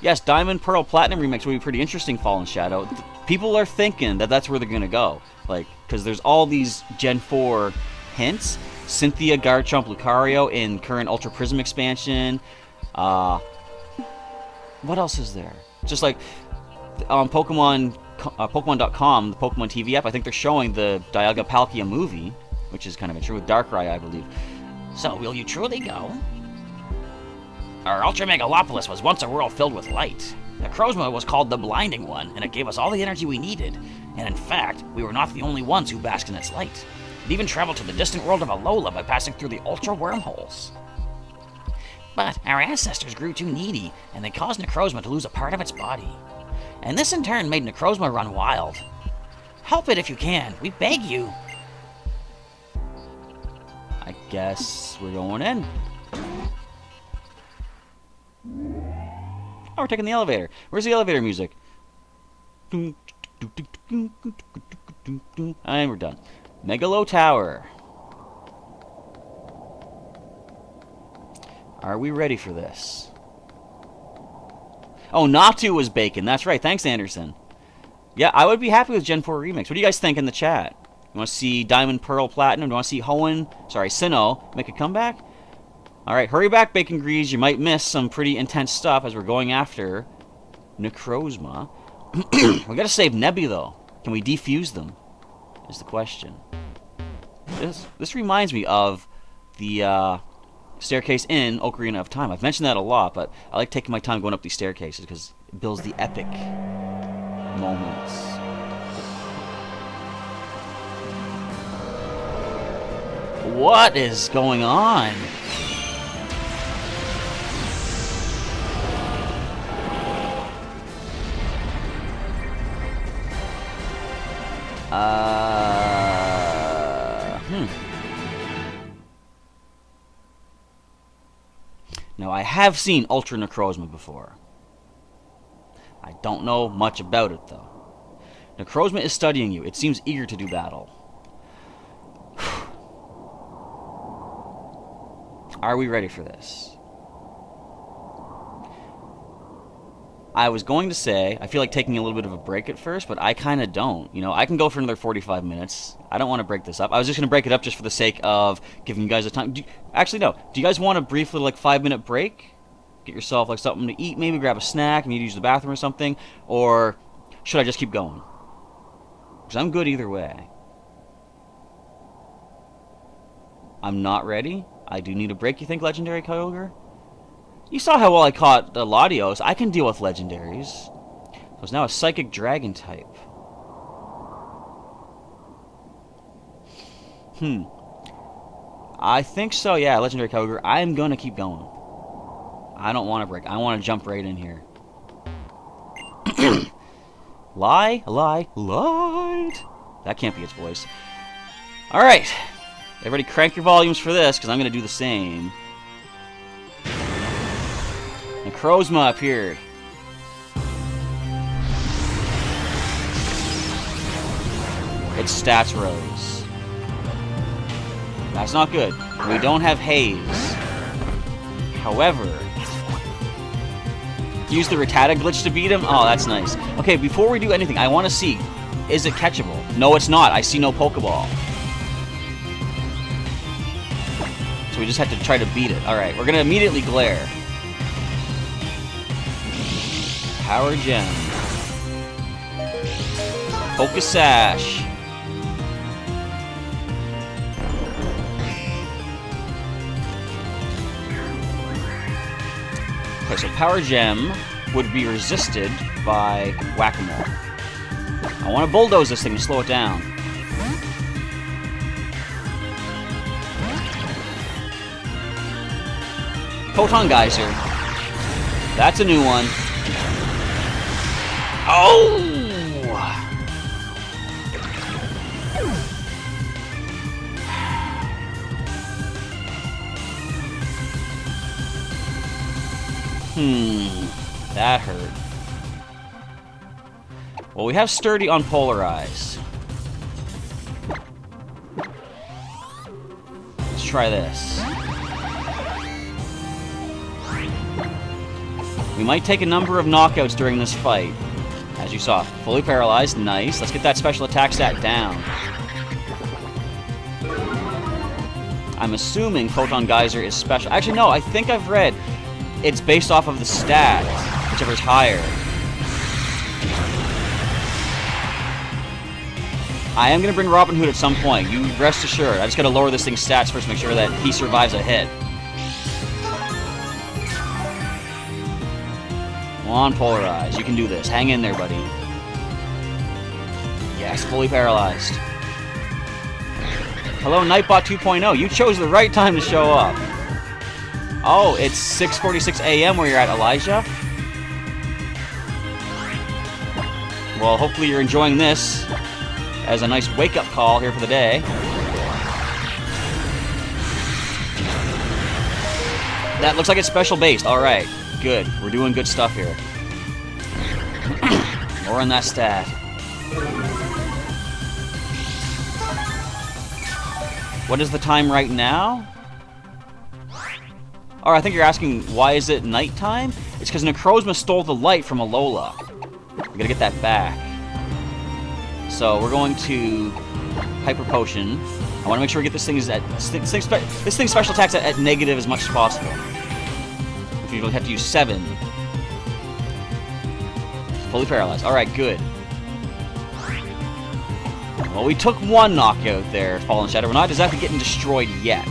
Yes, Diamond, Pearl, Platinum remakes would be pretty interesting, Fallen Shadow. People are thinking that that's where they're going to go. Like, because there's all these Gen 4 hints. Cynthia, Garchomp, Lucario in current Ultra Prism expansion. What else is there? Just like on Pokemon... Pokemon.com, the Pokemon TV app, I think they're showing the Dialga Palkia movie, which is kind of true with Darkrai, I believe. So, will you truly go? Our Ultra Megalopolis was once a world filled with light. Necrozma was called the Blinding One, and it gave us all the energy we needed. And in fact, we were not the only ones who basked in its light. It even traveled to the distant world of Alola by passing through the Ultra Wormholes. But our ancestors grew too needy, and they caused Necrozma to lose a part of its body. And this in turn made Necrozma run wild. Help it if you can, we beg you. I guess we're going in. Oh, we're taking the elevator. Where's the elevator music? And we're done. Megalo Tower. Are we ready for this? Oh, Natu was Bacon. That's right. Thanks, Anderson. Yeah, I would be happy with Gen 4 Remix. What do you guys think in the chat? You want to see Diamond, Pearl, Platinum? Do you want to see Sinnoh make a comeback? Alright, hurry back, Bacon Grease. You might miss some pretty intense stuff as we're going after Necrozma. We gotta save Nebby, though. Can we defuse them? Is the question. This reminds me of the staircase in Ocarina of Time. I've mentioned that a lot, but I like taking my time going up these staircases because it builds the epic moments. What is going on? Now, I have seen Ultra Necrozma before. I don't know much about it, though. Necrozma is studying you. It seems eager to do battle. Are we ready for this? I was going to say, I feel like taking a little bit of a break at first, but I kind of don't. You know, I can go for another 45 minutes. I don't want to break this up. I was just going to break it up just for the sake of giving you guys a time. Actually, no. Do you guys want a brief little, 5-minute break? Get yourself, something to eat, maybe grab a snack, maybe use the bathroom or something? Or should I just keep going? Because I'm good either way. I'm not ready. I do need a break, you think, Legendary Kyogre? You saw how well I caught Latios. I can deal with legendaries. So it's now a Psychic Dragon type. I think so, yeah, Legendary Kyogre. I'm going to keep going. I don't want to break. I want to jump right in here. Lied. That can't be its voice. Alright. Everybody crank your volumes for this, because I'm going to do the same. Necrozma appeared. Its stats rose. That's not good. We don't have Haze. However, use the Rattata glitch to beat him? Oh, that's nice. Okay, before we do anything, I want to see, is it catchable? No, it's not. I see no Pokeball. So we just have to try to beat it. Alright, we're going to immediately glare. Power Gem. Focus Sash. Okay, so Power Gem would be resisted by Whack-A-Mole. I want to bulldoze this thing to slow it down. Photon Geyser. That's a new one. Oh! That hurt. Well, we have Sturdy on Polarize. Let's try this. We might take a number of knockouts during this fight. As you saw, fully paralyzed, nice. Let's get that special attack stat down. I'm assuming Photon Geyser is special. Actually, no, I think I've read it's based off of the stat, whichever's higher. I am going to bring Robin Hood at some point. You rest assured. I just got to lower this thing's stats first to make sure that he survives a hit. Come on, Polarize. You can do this. Hang in there, buddy. Yes, fully paralyzed. Hello, Nightbot 2.0. You chose the right time to show up. Oh, it's 6:46 a.m. where you're at, Elijah. Well, hopefully you're enjoying this as a nice wake-up call here for the day. That looks like it's special-based. All right, good. We're doing good stuff here. More on that stat. What is the time right now? Oh, I think you're asking, why is it nighttime? It's because Necrozma stole the light from Alola. We gotta get that back. So we're going to Hyper Potion. I want to make sure we get this thing's special attacks at negative as much as possible. If you have to use 7. Fully paralyzed. All right, good. Well, we took one knockout there, Fallen Shadow. We're not exactly getting destroyed yet.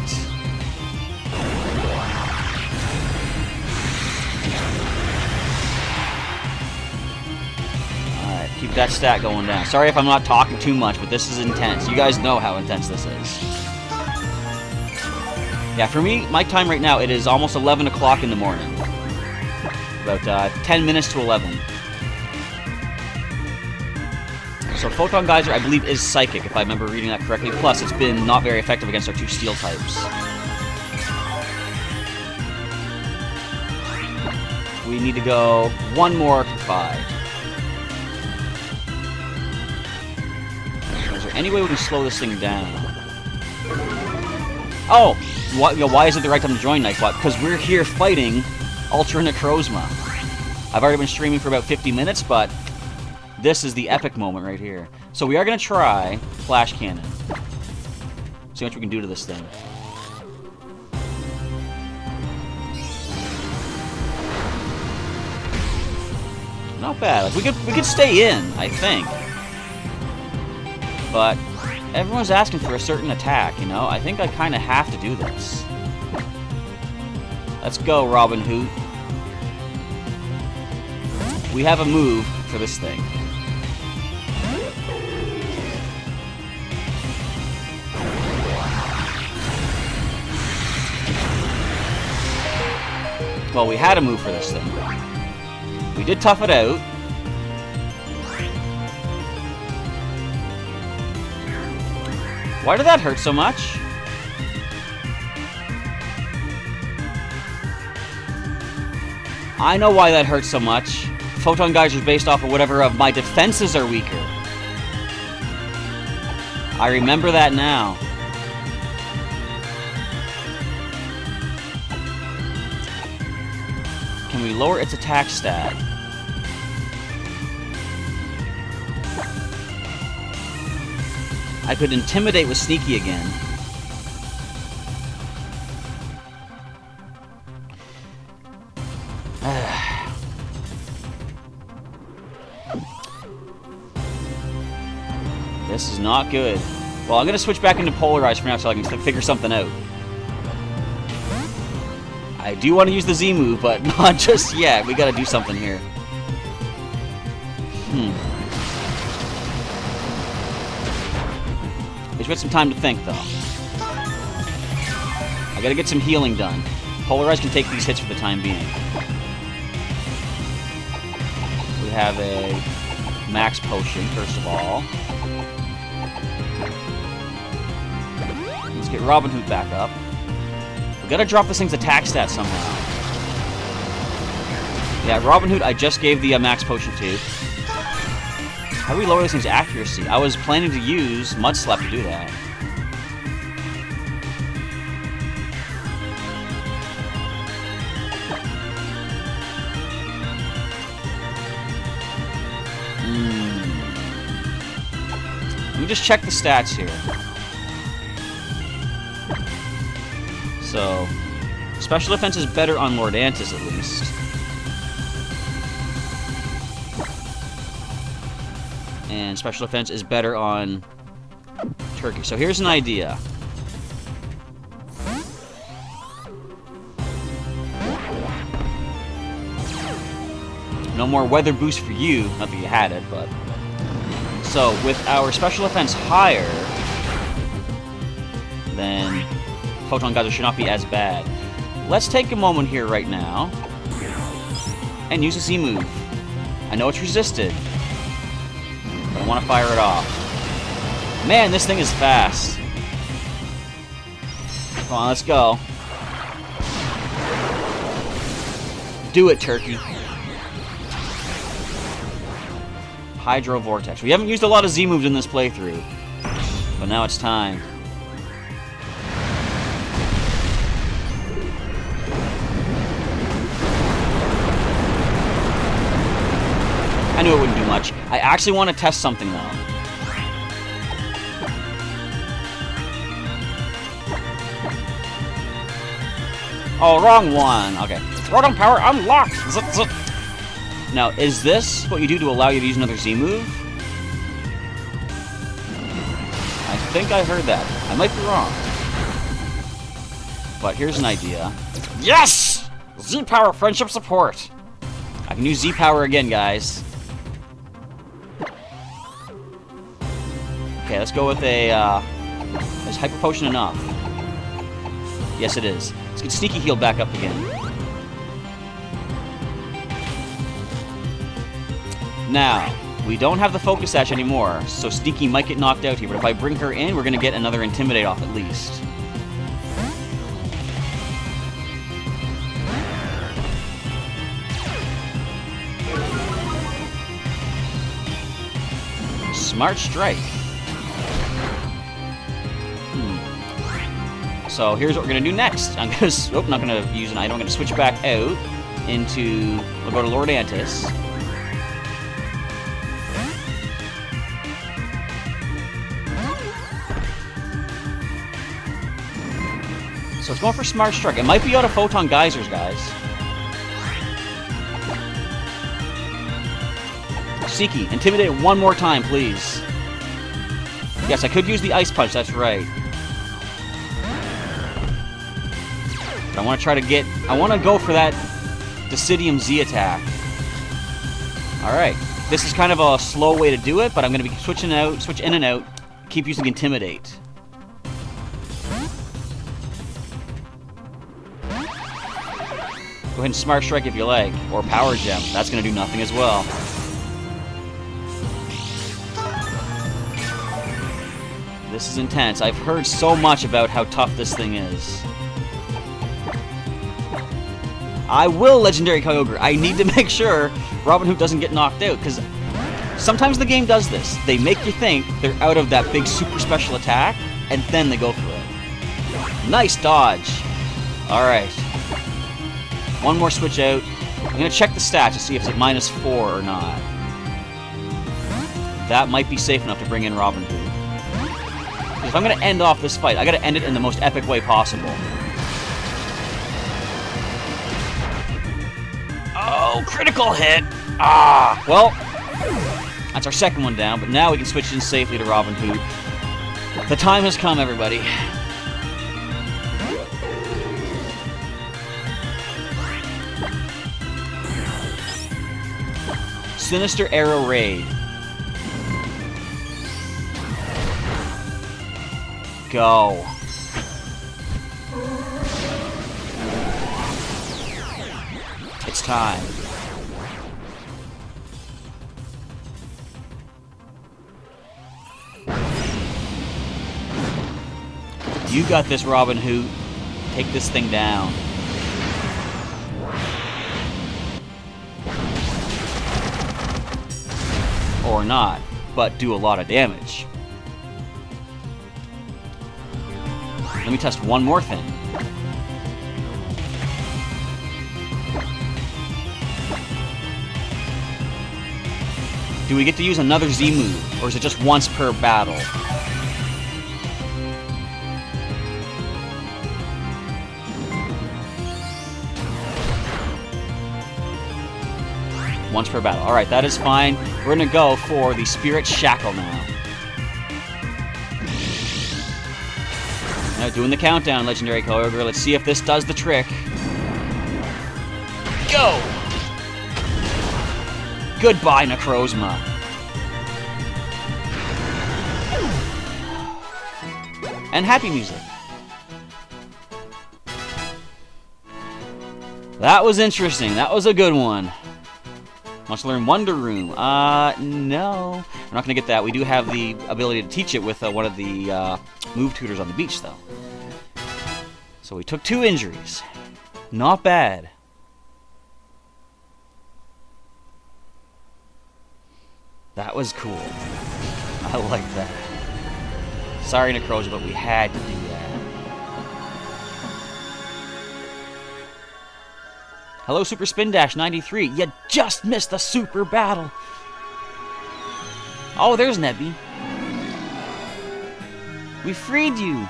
Keep that stat going down. Sorry if I'm not talking too much, but this is intense. You guys know how intense this is. Yeah, for me, my time right now, it is almost 11 o'clock in the morning. About 10 minutes to 11. So Photon Geyser, I believe, is Psychic, if I remember reading that correctly. Plus, it's been not very effective against our 2 Steel types. We need to go one more to 5. Any way we can slow this thing down? Oh! Why is it the right time to join Nightbot? Because we're here fighting Ultra Necrozma. I've already been streaming for about 50 minutes, but this is the epic moment right here. So we are going to try Flash Cannon. See what we can do to this thing. Not bad. Like, we could stay in, I think. But everyone's asking for a certain attack, you know? I think I kind of have to do this. Let's go, Robin Hood. We have a move for this thing. Well, we had a move for this thing. We did tough it out. Why did that hurt so much? I know why that hurt so much. Photon Geyser is based off of whatever of my defenses are weaker. I remember that now. Can we lower its attack stat? I could Intimidate with Sneaky again. This is not good. Well, I'm going to switch back into Polarize for now so I can figure something out. I do want to use the Z move, but not just yet. We gotta do something here. We've got some time to think, though. I gotta get some healing done. Polarize can take these hits for the time being. We have a max potion, first of all. Let's get Robin Hood back up. We gotta drop this thing's attack stat somehow. Yeah, Robin Hood I just gave the max potion to. How do we lower this thing's accuracy? I was planning to use Mud Slap to do that. Let me just check the stats here. So, special defense is better on Lord Antis, at least. And special defense is better on Turkey. So here's an idea. No more weather boost for you. Not that you had it, but... So, with our special defense higher, then Photon Geyser should not be as bad. Let's take a moment here right now and use a Z move. I know it's resisted, but I want to fire it off. Man, this thing is fast. Come on, let's go. Do it, Turkey. Hydro Vortex. We haven't used a lot of Z moves in this playthrough, but now it's time. I knew it wouldn't do much. I actually want to test something, though. Oh, wrong one. Okay. Throwdown power unlocked! Now, is this what you do to allow you to use another Z move? I think I heard that. I might be wrong. But here's an idea. Yes! Z-Power Friendship Support! I can use Z-Power again, guys. Okay, let's go with a, is Hyper Potion enough? Yes, it is. Let's get Sneaky Healed back up again. Now, we don't have the Focus Sash anymore, so Sneaky might get knocked out here, but if I bring her in, we're going to get another Intimidate off at least. Smart Strike. So here's what we're going to do next. I'm going to... Oh, not going to use an item. I'm going to switch back out into... We'll go to Lord Antis. So it's going for Smart Strike. It might be out of Photon Geysers, guys. Siki, intimidate it one more time, please. Yes, I could use the Ice Punch, that's right. But I want to try to get... I want to go for that Decidium Z attack. Alright. This is kind of a slow way to do it, but I'm going to be switch in and out, keep using Intimidate. Go ahead and Smart Strike if you like, or Power Gem. That's going to do nothing as well. This is intense. I've heard so much about how tough this thing is. I will Legendary Kyogre. I need to make sure Robin Hood doesn't get knocked out, because sometimes the game does this. They make you think they're out of that big super special attack, and then they go for it. Nice dodge. Alright. One more switch out. I'm going to check the stats to see if it's at -4 or not. That might be safe enough to bring in Robin Hood. If I'm going to end off this fight, I got to end it in the most epic way possible. Oh, critical hit! Ah! Well, that's our second one down, but now we can switch in safely to Robin Hood. The time has come, everybody. Sinister Arrow Raid. Go. It's time. You got this, Robin Hood. Take this thing down. Or not, but do a lot of damage. Let me test one more thing. Do we get to use another Z move, or is it just once per battle? Once per battle. Alright, that is fine. We're gonna go for the Spirit Shackle now. Now, doing the countdown, Legendary Kyogre. Let's see if this does the trick. Go! Goodbye, Necrozma. And happy music. That was interesting. That was a good one. Wants to learn Wonder Room. No. I'm not going to get that. We do have the ability to teach it with one of the move tutors on the beach, though. So we took 2 injuries. Not bad. That was cool. I like that. Sorry, Necrozma, but we had to do that. Hello, Super Spin Dash 93. You just missed the super battle. Oh, there's Nebby. We freed you.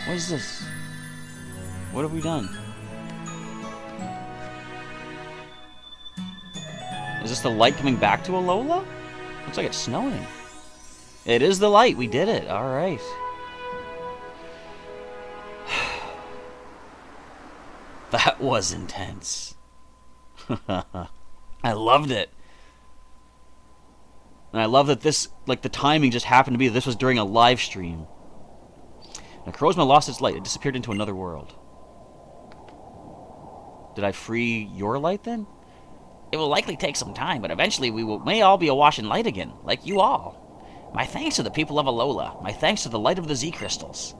What is this? What have we done? Is this the light coming back to Alola? Looks like it's snowing. It is the light. We did it. All right. That was intense. I loved it. And I love that this, like, the timing just happened to be, this was during a live stream. Necrozma lost its light. It disappeared into another world. Did I free your light, then? It will likely take some time, but eventually we may all be awash in light again, like you all. My thanks to the people of Alola. My thanks to the light of the Z-crystals.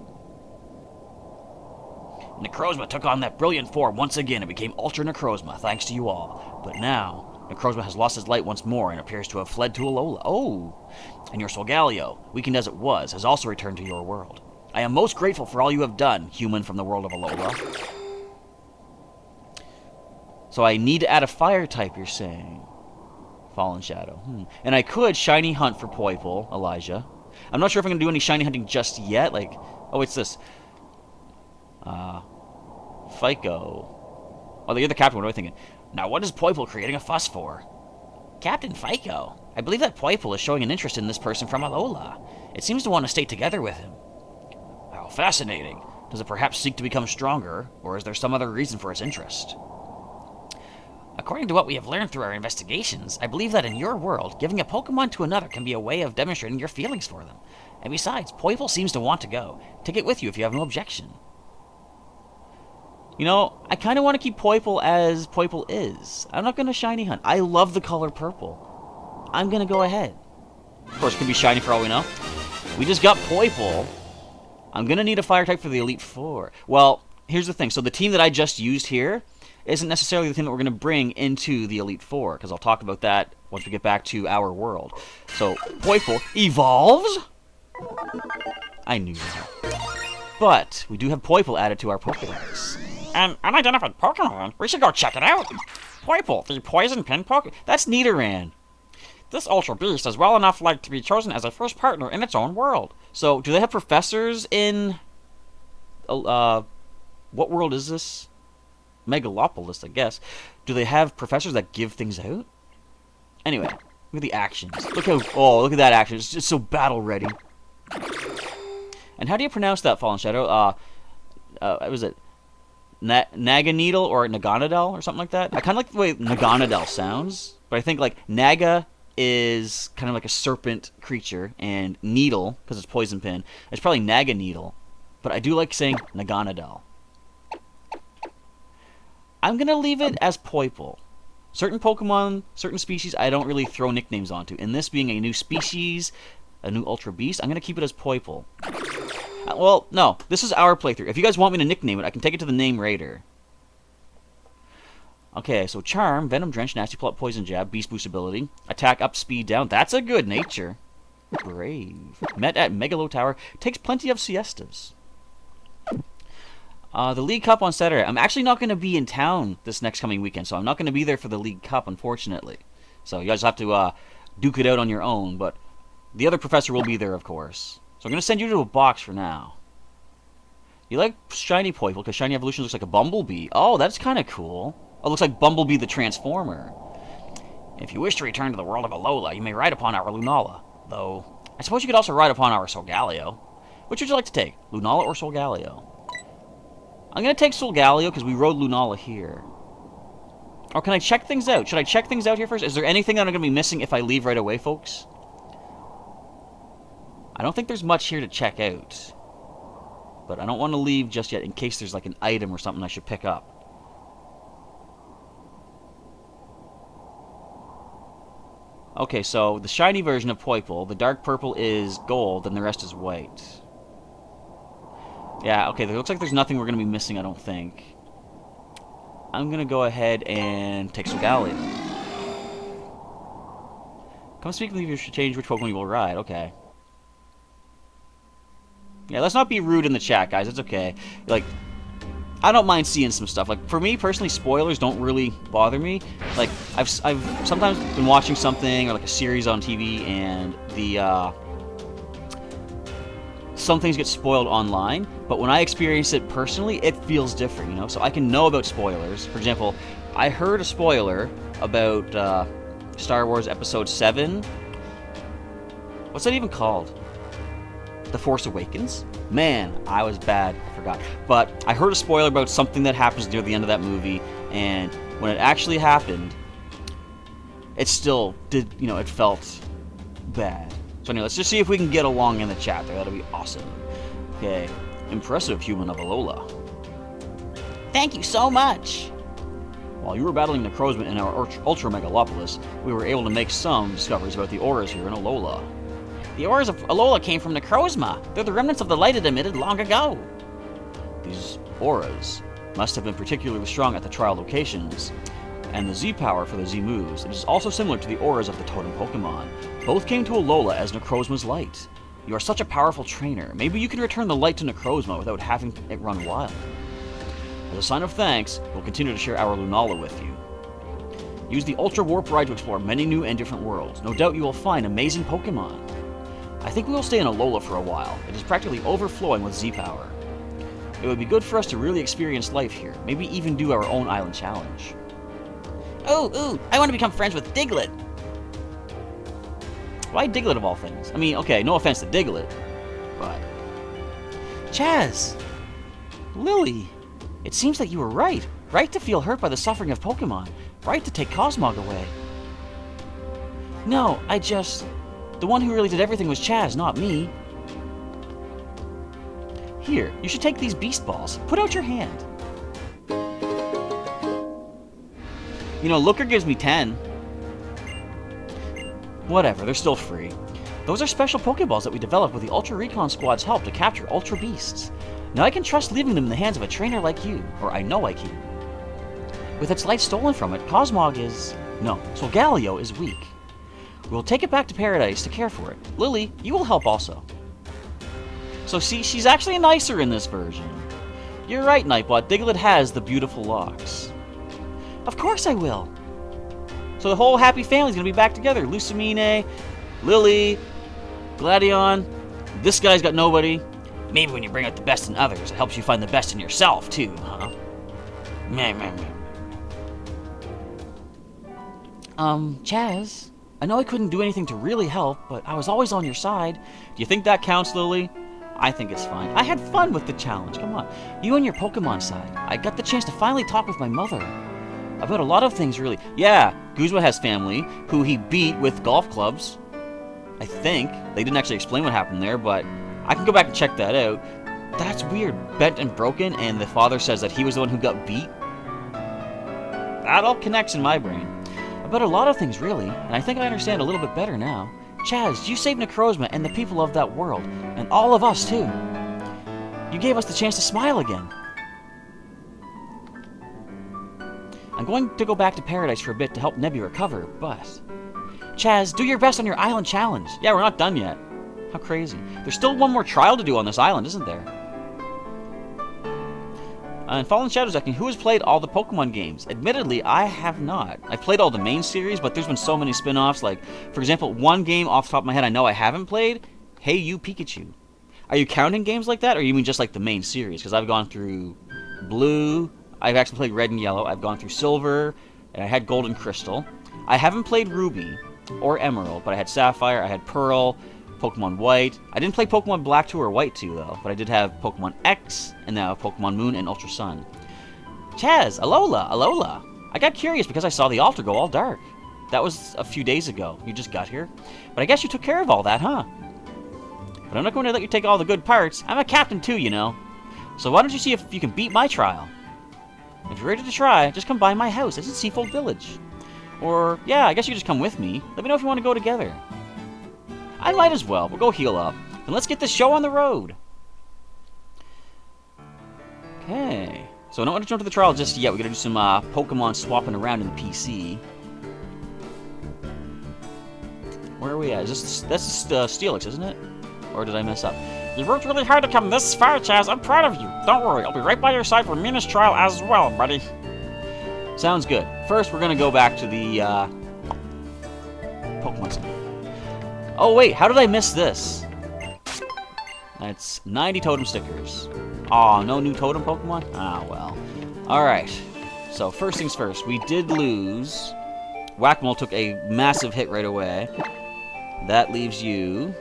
Necrozma took on that brilliant form once again and became Ultra Necrozma, thanks to you all. But now, Necrozma has lost his light once more and appears to have fled to Alola. Oh! And your Solgaleo, weakened as it was, has also returned to your world. I am most grateful for all you have done, human from the world of Alola. So I need to add a fire type, you're saying? Fallen Shadow. And I could shiny hunt for Poipole, Elijah. I'm not sure if I'm going to do any shiny hunting just yet. Like, oh, it's this. Fico. Oh, you're the captain. What am I thinking? Now, what is Poipole creating a fuss for? Captain Fico. I believe that Poipole is showing an interest in this person from Alola. It seems to want to stay together with him. How fascinating. Does it perhaps seek to become stronger, or is there some other reason for its interest? According to what we have learned through our investigations, I believe that in your world, giving a Pokemon to another can be a way of demonstrating your feelings for them. And besides, Poipole seems to want to go. Take it with you if you have no objection. You know, I kind of want to keep Poipole as Poipole is. I'm not going to shiny hunt. I love the color purple. I'm going to go ahead. Of course, it could be shiny for all we know. We just got Poipole. I'm going to need a fire type for the Elite Four. Well, here's the thing. So the team that I just used here isn't necessarily the thing that we're going to bring into the Elite Four, because I'll talk about that once we get back to our world. So, Poipole evolves? I knew that. But, we do have Poipole added to our Pokédex. An unidentified Pokemon? We should go check it out. Poipole, the poison pin Poké... That's Nidoran. This Ultra Beast is well enough liked to be chosen as a first partner in its own world. So, do they have professors in... what world is this? Megalopolis, I guess. Do they have professors that give things out? Anyway, look at the actions. Look at that action. It's just so battle ready. And how do you pronounce that, Fallen Shadow? Was it Naganadel or Naganadel or something like that. I kind of like the way Naganadel sounds, but I think like Naga is kind of like a serpent creature, and Needle, because it's Poison Pin, it's probably Naganadel. But I do like saying Naganadel. I'm going to leave it as Poipole. Certain Pokemon, certain species, I don't really throw nicknames onto. And this being a new species, a new Ultra Beast, I'm going to keep it as Poipole. Well, no, this is our playthrough. If you guys want me to nickname it, I can take it to the name Raider. Okay, so Charm, Venom Drench, Nasty Plot, Poison Jab, Beast Boost ability, Attack Up, Speed Down. That's a good nature. Brave. Met at Megalo Tower. Takes plenty of siestas. The League Cup on Saturday. I'm actually not going to be in town this next coming weekend, so I'm not going to be there for the League Cup, unfortunately. So you guys have to duke it out on your own, but the other professor will be there, of course. So I'm going to send you to a box for now. You like Shiny Poipole, because Shiny Evolution looks like a Bumblebee. Oh, that's kind of cool. Oh, it looks like Bumblebee the Transformer. If you wish to return to the world of Alola, you may ride upon our Lunala. Though, I suppose you could also ride upon our Solgaleo. Which would you like to take, Lunala or Solgaleo? I'm going to take Solgaleo because we rode Lunala here. Or can I check things out? Should I check things out here first? Is there anything that I'm going to be missing if I leave right away, folks? I don't think there's much here to check out. But I don't want to leave just yet in case there's like an item or something I should pick up. Okay, so the shiny version of Poipole, the dark purple is gold and the rest is white. Yeah, okay, it looks like there's nothing we're going to be missing, I don't think. I'm going to go ahead and take Solgaleo. Come speak with you should change which Pokemon you will ride. Okay. Yeah, let's not be rude in the chat, guys. It's okay. Like, I don't mind seeing some stuff. Like, for me, personally, spoilers don't really bother me. Like, I've sometimes been watching something, or like a series on TV, and some things get spoiled online, but when I experience it personally, it feels different, you know? So I can know about spoilers. For example, I heard a spoiler about Star Wars Episode 7. What's that even called? The Force Awakens? Man, I was bad. I forgot. But I heard a spoiler about something that happens near the end of that movie, and when it actually happened, it still did, you know, it felt bad. So anyway, let's just see if we can get along in the chat there. That'll be awesome. Okay. Impressive, human of Alola. Thank you so much! While you were battling Necrozma in our Ultra Megalopolis, we were able to make some discoveries about the auras here in Alola. The auras of Alola came from Necrozma. They're the remnants of the light it emitted long ago. These auras must have been particularly strong at the trial locations, and the Z power for the Z moves. It is also similar to the auras of the totem Pokemon. Both came to Alola as Necrozma's light. You are such a powerful trainer. Maybe you can return the light to Necrozma without having it run wild. As a sign of thanks, we'll continue to share our Lunala with you. Use the Ultra Warp Ride to explore many new and different worlds. No doubt you will find amazing Pokemon. I think we will stay in Alola for a while. It is practically overflowing with Z power. It would be good for us to really experience life here. Maybe even do our own island challenge. Ooh, I want to become friends with Diglett. Why Diglett of all things? I mean, okay, no offense to Diglett, but... Chaz! Lily! It seems that you were right. Right to feel hurt by the suffering of Pokemon. Right to take Cosmog away. No, the one who really did everything was Chaz, not me. Here, you should take these Beast Balls. Put out your hand. You know, Looker gives me 10. Whatever, they're still free. Those are special Pokeballs that we developed with the Ultra Recon Squad's help to capture Ultra Beasts. Now I can trust leaving them in the hands of a trainer like you, or I know I can. With its light stolen from it, Cosmog is... No, Solgaleo is weak. We'll take it back to Paradise to care for it. Lily, you will help also. So see, she's actually nicer in this version. You're right, Nightbot. Diglett has the beautiful locks. Of course I will. So the whole happy family's gonna be back together. Lucamine, Lily, Gladion. This guy's got nobody. Maybe when you bring out the best in others, it helps you find the best in yourself, too, huh? Meh. Chaz, I know I couldn't do anything to really help, but I was always on your side. Do you think that counts, Lily? I think it's fine. I had fun with the challenge, come on. You and your Pokemon side. I got the chance to finally talk with my mother. About a lot of things, really. Yeah, Guzma has family, who he beat with golf clubs. I think. They didn't actually explain what happened there, but I can go back and check that out. That's weird. Bent and broken, and the father says that he was the one who got beat. That all connects in my brain. About a lot of things, really, and I think I understand a little bit better now. Chaz, you saved Necrozma and the people of that world, and all of us, too. You gave us the chance to smile again. I'm going to go back to Paradise for a bit to help Nebby recover, but... Chaz, do your best on your island challenge. Yeah, we're not done yet. How crazy. There's still one more trial to do on this island, isn't there? And Fallen Shadows asking, who has played all the Pokemon games? Admittedly, I have not. I played all the main series, but there's been so many spin-offs. Like, for example, one game off the top of my head I know I haven't played, Hey You Pikachu. Are you counting games like that, or you mean just like the main series? Because I've gone through Blue, I've actually played Red and Yellow, I've gone through Silver, and I had Gold and Crystal. I haven't played Ruby or Emerald, but I had Sapphire, I had Pearl, Pokemon White. I didn't play Pokemon Black 2 or White 2, though, but I did have Pokemon X, and now Pokemon Moon and Ultra Sun. Chaz, Alola. I got curious because I saw the altar go all dark. That was a few days ago. You just got here. But I guess you took care of all that, huh? But I'm not going to let you take all the good parts. I'm a captain, too, you know. So why don't you see if you can beat my trial? If you're ready to try, just come by my house. It's in Seafold Village. Or, yeah, I guess you can just come with me. Let me know if you want to go together. I might as well. We'll go heal up. And let's get this show on the road. Okay. So I don't want to jump to the trial just yet. We're going to do some Pokemon swapping around in the PC. Where are we at? That's Steelix, isn't it? Or did I mess up? You worked really hard to come this far, Chaz. I'm proud of you. Don't worry. I'll be right by your side for Mina's trial as well, buddy. Sounds good. First, we're going to go back to the Pokemon Center. Oh, wait. How did I miss this? That's 90 totem stickers. Aw, no new totem Pokemon? Ah, well. Alright. So, first things first. We did lose. Whack-A-Mole took a massive hit right away. That leaves you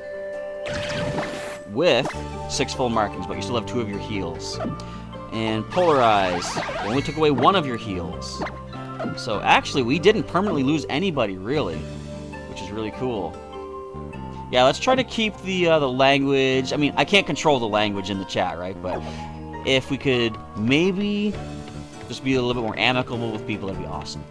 with 6 full markings, but you still have 2 of your heals. And Polarize only took away 1 of your heals. So, actually, we didn't permanently lose anybody, really. Which is really cool. Yeah, let's try to keep the language. I mean, I can't control the language in the chat, right? But if we could maybe just be a little bit more amicable with people, that'd be awesome.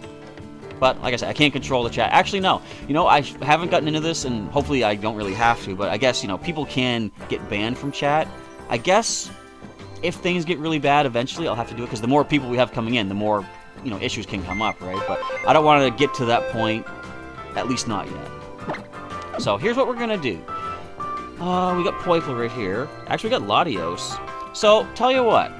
But, like I said, I can't control the chat. Actually, no. You know, I haven't gotten into this, and hopefully I don't really have to, but I guess, you know, people can get banned from chat. I guess if things get really bad eventually, I'll have to do it, because the more people we have coming in, the more, you know, issues can come up, right? But I don't want to get to that point, at least not yet. So, here's what we're going to do. We got Poifle right here. Actually, we got Latios. So, tell you what.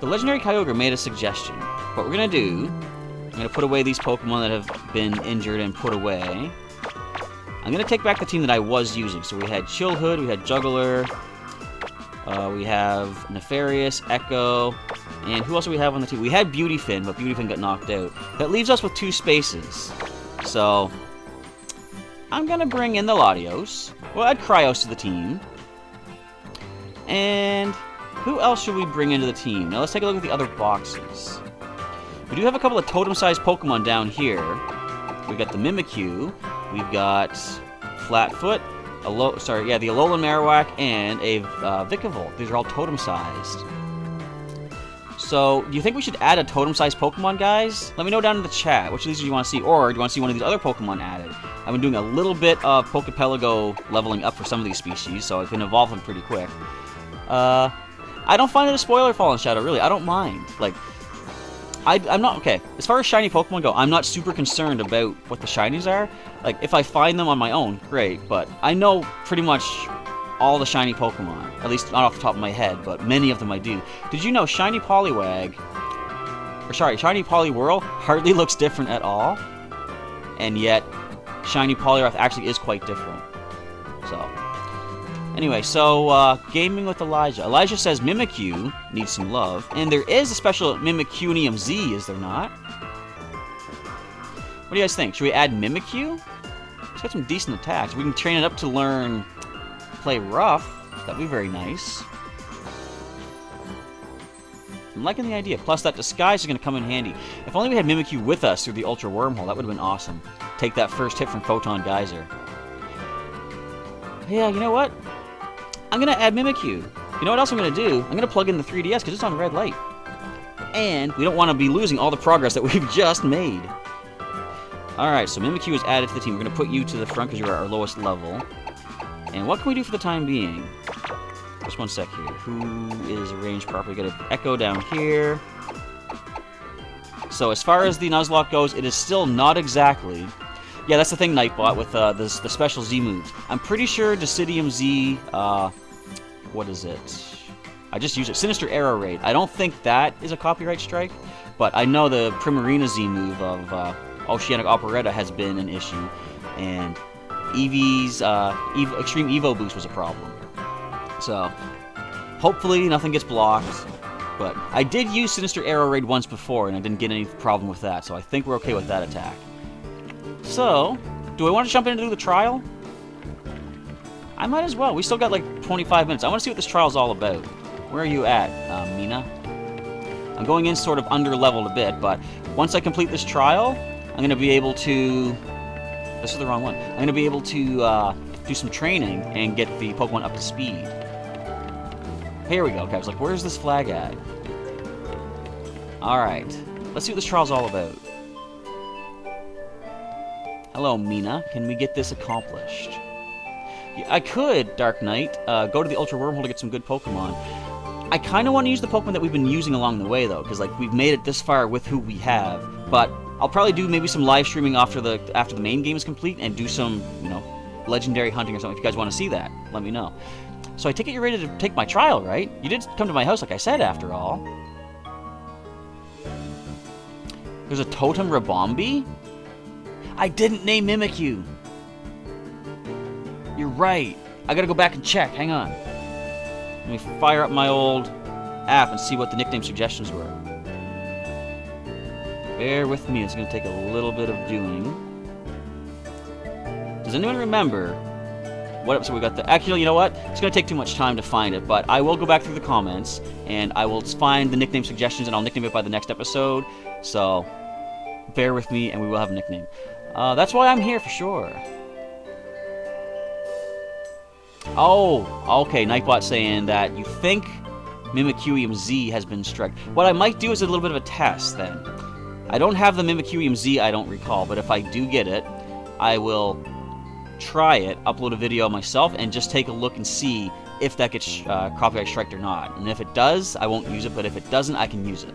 The Legendary Kyogre made a suggestion. What we're going to do, I'm going to put away these Pokemon that have been injured and put away. I'm going to take back the team that I was using. So, we had Chillhood, we had Juggler, we have Nefarious, Echo, and who else do we have on the team? We had Beautyfin, but Beautyfin got knocked out. That leaves us with 2 spaces. So, I'm going to bring in the Latios. We'll add Cryos to the team. And who else should we bring into the team? Now, let's take a look at the other boxes. We do have a couple of totem-sized Pokemon down here. We've got the Mimikyu. We've got Flatfoot. The Alolan Marowak, and a Vikavolt. These are all totem-sized. So, do you think we should add a totem-sized Pokemon, guys? Let me know down in the chat which of these do you want to see, or do you want to see one of these other Pokemon added? I've been doing a little bit of Pokepelago leveling up for some of these species, so I can evolve them pretty quick. I don't find it a spoiler, Fallen Shadow, really. I don't mind. Like, I'm not... Okay, as far as shiny Pokemon go, I'm not super concerned about what the shinies are. Like, if I find them on my own, great, but I know pretty much all the shiny Pokemon. At least not off the top of my head, but many of them I do. Did you know Shiny Poliwag... Or sorry, Shiny Poliwhirl hardly looks different at all? And yet, Shiny Poliwrath actually is quite different. So... Anyway, so, gaming with Elijah. Elijah says Mimikyu needs some love. And there is a special Mimikyu Z, is there not? What do you guys think? Should we add Mimikyu? It's got some decent attacks. We can train it up to learn play rough. That'd be very nice. I'm liking the idea. Plus, that disguise is going to come in handy. If only we had Mimikyu with us through the Ultra Wormhole, that would have been awesome. Take that first hit from Photon Geyser. Yeah, you know what? I'm going to add Mimikyu. You know what else I'm going to do? I'm going to plug in the 3DS because it's on red light. And we don't want to be losing all the progress that we've just made. Alright, so Mimikyu is added to the team. We're going to put you to the front because you're at our lowest level. And what can we do for the time being? Just one sec here. Who is arranged properly? Got an Echo down here. So as far as the Nuzlocke goes, it is still not exactly... Yeah, that's the thing, Nightbot, with the special Z moves. I'm pretty sure Decidium Z... what is it? I just used it. Sinister Arrow Raid. I don't think that is a copyright strike, but I know the Primarina Z move of Oceanic Operetta has been an issue, and Eevee's Extreme Evo Boost was a problem. So, hopefully nothing gets blocked, but I did use Sinister Arrow Raid once before, and I didn't get any problem with that, so I think we're okay with that attack. So, do I want to jump in and do the trial? I might as well. We still got like 25 minutes. I want to see what this trial's all about. Where are you at, Mina? I'm going in sort of under-leveled a bit, but once I complete this trial, I'm going to be able to... This is the wrong one. I'm going to be able to do some training and get the Pokemon up to speed. Here we go. Okay, I was like, where's this flag at? Alright. Let's see what this trial's all about. Hello, Mina. Can we get this accomplished? Yeah, I could, Dark Knight, go to the Ultra Wormhole to get some good Pokemon. I kind of want to use the Pokemon that we've been using along the way, though, because like we've made it this far with who we have. But I'll probably do maybe some live streaming after the main game is complete and do some, you know, legendary hunting or something. If you guys want to see that, let me know. So I take it you're ready to take my trial, right? You did come to my house, like I said, after all. There's a Totem Rabombi? I didn't name Mimikyu. You're right. I gotta go back and check. Hang on. Let me fire up my old app and see what the nickname suggestions were. Bear with me. It's gonna take a little bit of doing. Does anyone remember what episode we got the... Actually, you know what? It's gonna take too much time to find it, but I will go back through the comments and I will find the nickname suggestions and I'll nickname it by the next episode. So, bear with me and we will have a nickname. That's why I'm here for sure. Oh, okay, Nightbot saying that you think Mimikyu Z has been struck. What I might do is a little bit of a test, then. I don't have the Mimikyu Z, I don't recall, but if I do get it, I will try it, upload a video myself, and just take a look and see if that gets copyright striked or not. And if it does, I won't use it, but if it doesn't, I can use it.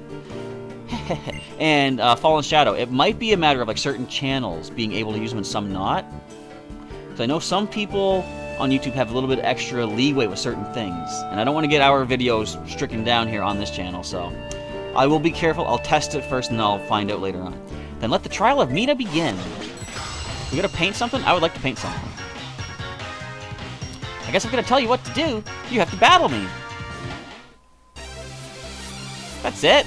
And Fallen Shadow, it might be a matter of like certain channels being able to use them and some not. So I know some people on YouTube have a little bit extra leeway with certain things, and I don't want to get our videos stricken down here on this channel, so I will be careful. I'll test it first and I'll find out later on. Then let the trial of Mina begin. We gotta paint something? I would like to paint something. I guess I'm gonna tell you what to do. You have to battle me. That's it.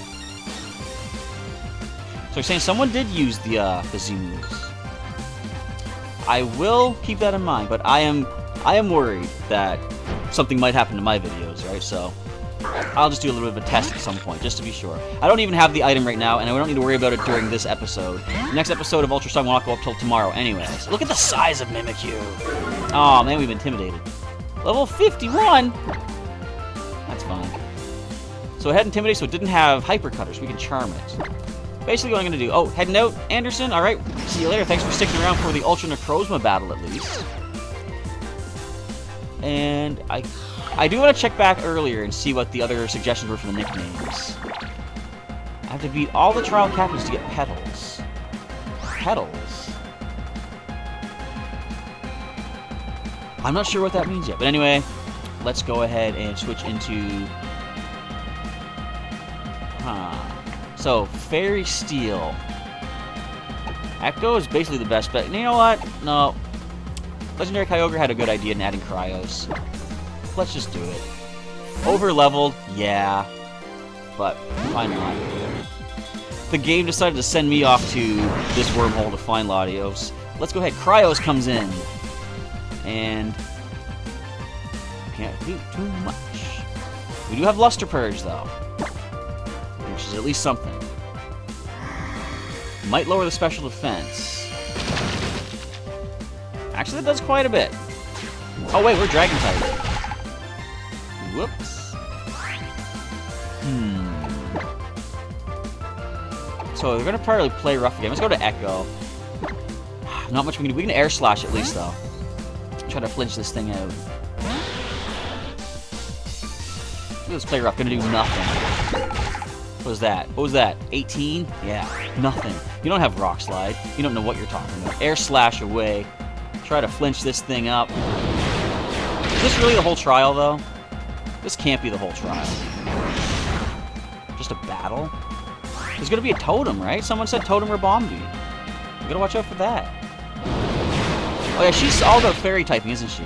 So you're saying someone did use the Z moves. I will keep that in mind, but I am worried that something might happen to my videos, right? So I'll just do a little bit of a test at some point, just to be sure. I don't even have the item right now, and I don't need to worry about it during this episode. The next episode of Ultra Sun will not go up till tomorrow anyways. Look at the size of Mimikyu. Oh man, we've intimidated. Level 51? That's fine. So it had Intimidate, so it didn't have Hyper Cutter, so we can Charm it. Basically what I'm going to do... Oh, heading out, Anderson. Alright, see you later. Thanks for sticking around for the Ultra Necrozma battle, at least. And I do want to check back earlier and see what the other suggestions were for the nicknames. I have to beat all the trial captains to get Petals. Petals? I'm not sure what that means yet. But anyway, let's go ahead and switch into... So, Fairy Steel. Echo is basically the best bet. And you know what? No. Legendary Kyogre had a good idea in adding Cryos. Let's just do it. Over-leveled? Yeah. But, why not? The game decided to send me off to this wormhole to find Latios. Let's go ahead. Cryos comes in. And... can't do too much. We do have Luster Purge, though, which is at least something. Might lower the special defense. Actually, that does quite a bit. Oh, wait, we're Dragon type. Whoops. So they're gonna probably play rough again. Let's go to Echo. Not much we can do. We can Air Slash at least, though. Try to flinch this thing out. Let's play rough. Gonna do nothing. What was that? What was that? 18? Yeah, nothing. You don't have Rock Slide. You don't know what you're talking about. Air Slash away. Try to flinch this thing up. Is this really the whole trial, though? This can't be the whole trial. Just a battle? There's gonna be a totem, right? Someone said totem or Bombi. You gotta watch out for that. Oh yeah, she's all about fairy typing, isn't she?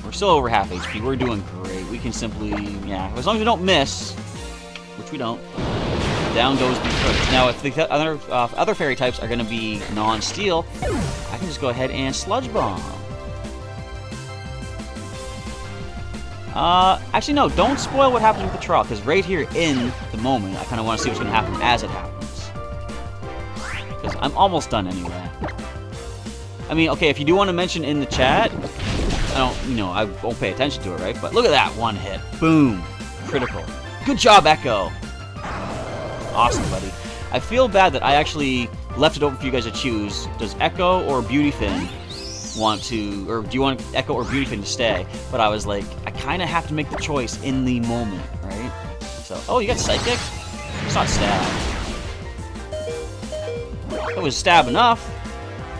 We're still over half HP. We're doing great. We can simply, yeah, as long as we don't miss, which we don't, down goes the first. Now, if the other fairy types are gonna be non-steel, I can just go ahead and Sludge Bomb. Actually, no, don't spoil what happens with the trial, because right here in the moment, I kind of want to see what's going to happen as it happens. Because I'm almost done anyway. I mean, okay, if you do want to mention in the chat, I won't pay attention to it, right? But look at that one hit. Boom. Critical. Good job, Echo. Awesome, buddy. I feel bad that I actually left it open for you guys to choose. Does Echo or Beautyfin want to, or do you want Echo or Beautyfin to stay? But I was like, I kind of have to make the choice in the moment, right? So, oh, you got Psychic? It's not Stab. It was Stab enough,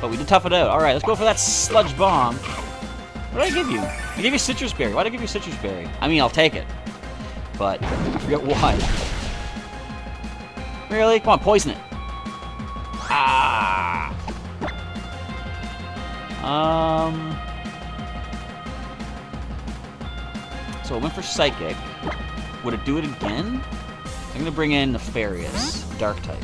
but we did tough it out. Alright, let's go for that Sludge Bomb. What did I give you? I gave you Citrus Berry. Why did I give you Citrus Berry? I mean, I'll take it. But, I forget why. Really? Come on, poison it. Ah! So I went for Psychic. Would it do it again? I'm gonna bring in Nefarious, Dark type.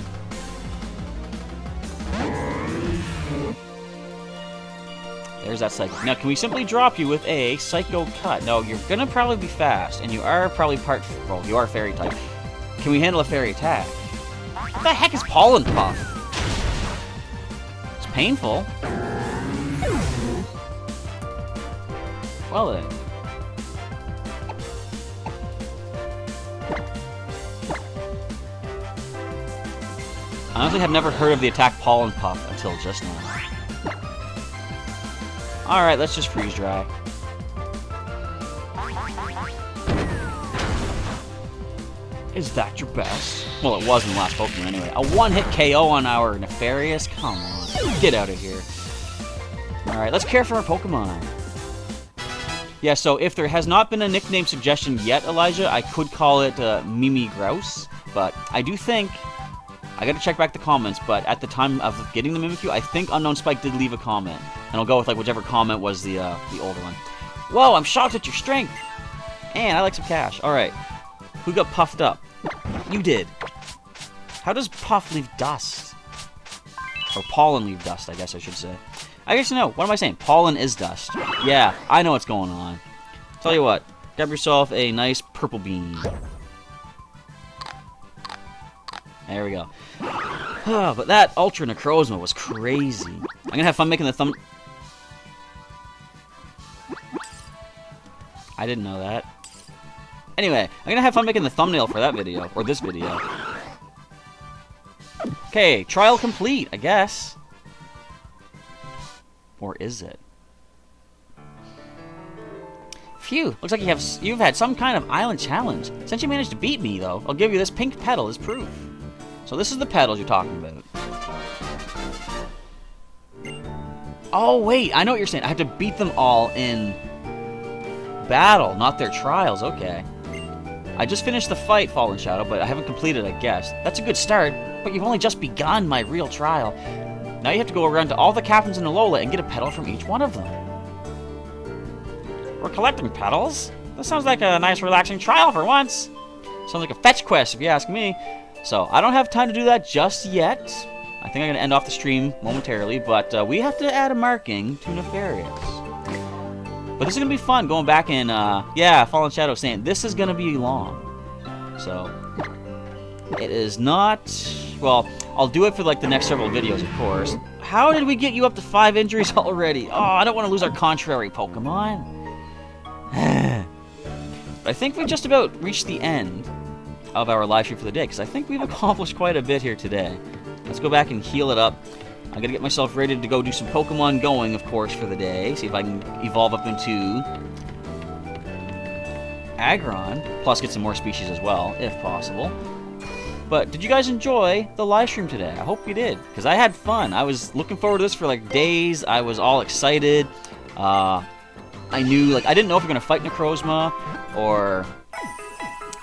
There's that Psychic. Now, can we simply drop you with a Psycho Cut? No, you're gonna probably be fast, and you are probably well, you are Fairy type. Can we handle a Fairy attack? What the heck is Pollen Puff? It's painful. Well then. I honestly have never heard of the attack Pollen Puff until just now. Alright, let's just freeze dry. Is that your best? Well, it was in the last Pokemon anyway. A one-hit KO on our Nefarious? Come on. Get out of here. Alright, let's care for our Pokemon. Yeah, so if there has not been a nickname suggestion yet, Elijah, I could call it Mimi Grouse. But I do think... I gotta check back the comments, but at the time of getting the Mimikyu, I think Unknown Spike did leave a comment. And I'll go with like whichever comment was the older one. Whoa, I'm shocked at your strength! And I like some cash. Alright. Who got puffed up? You did. How does puff leave dust? Or pollen leave dust, I guess I should say. I guess no. What am I saying? Pollen is dust. Yeah, I know what's going on. Tell you what. Grab yourself a nice purple bean. There we go. But that Ultra Necrozma was crazy. I'm gonna have fun making the thumb... I didn't know that. Anyway, I'm gonna have fun making the thumbnail for that video, or this video. Okay, trial complete, I guess. Or is it? Phew, looks like you've had some kind of island challenge. Since you managed to beat me, though, I'll give you this pink petal as proof. So this is the petals you're talking about. Oh, wait, I know what you're saying. I have to beat them all in battle, not their trials. Okay. I just finished the fight, Fallen Shadow, but I haven't completed, I guess. That's a good start, but you've only just begun my real trial. Now you have to go around to all the captains in Alola and get a petal from each one of them. We're collecting petals? That sounds like a nice, relaxing trial for once. Sounds like a fetch quest, if you ask me. So, I don't have time to do that just yet. I think I'm going to end off the stream momentarily, but we have to add a marking to Nefarious. But this is going to be fun, going back and, yeah, Fallen Shadow saying this is going to be long. So, it is not, well, I'll do it for, like, the next several videos, of course. How did we get you up to 5 injuries already? Oh, I don't want to lose our contrary Pokemon. But I think we've just about reached the end of our live stream for the day, because I think we've accomplished quite a bit here today. Let's go back and heal it up. I gotta get myself ready to go do some Pokemon going, of course, for the day. See if I can evolve up into Aggron, plus get some more species as well, if possible. But did you guys enjoy the live stream today? I hope you did, because I had fun. I was looking forward to this for like days. I was all excited. I knew, like, I didn't know if we were gonna fight Necrozma, or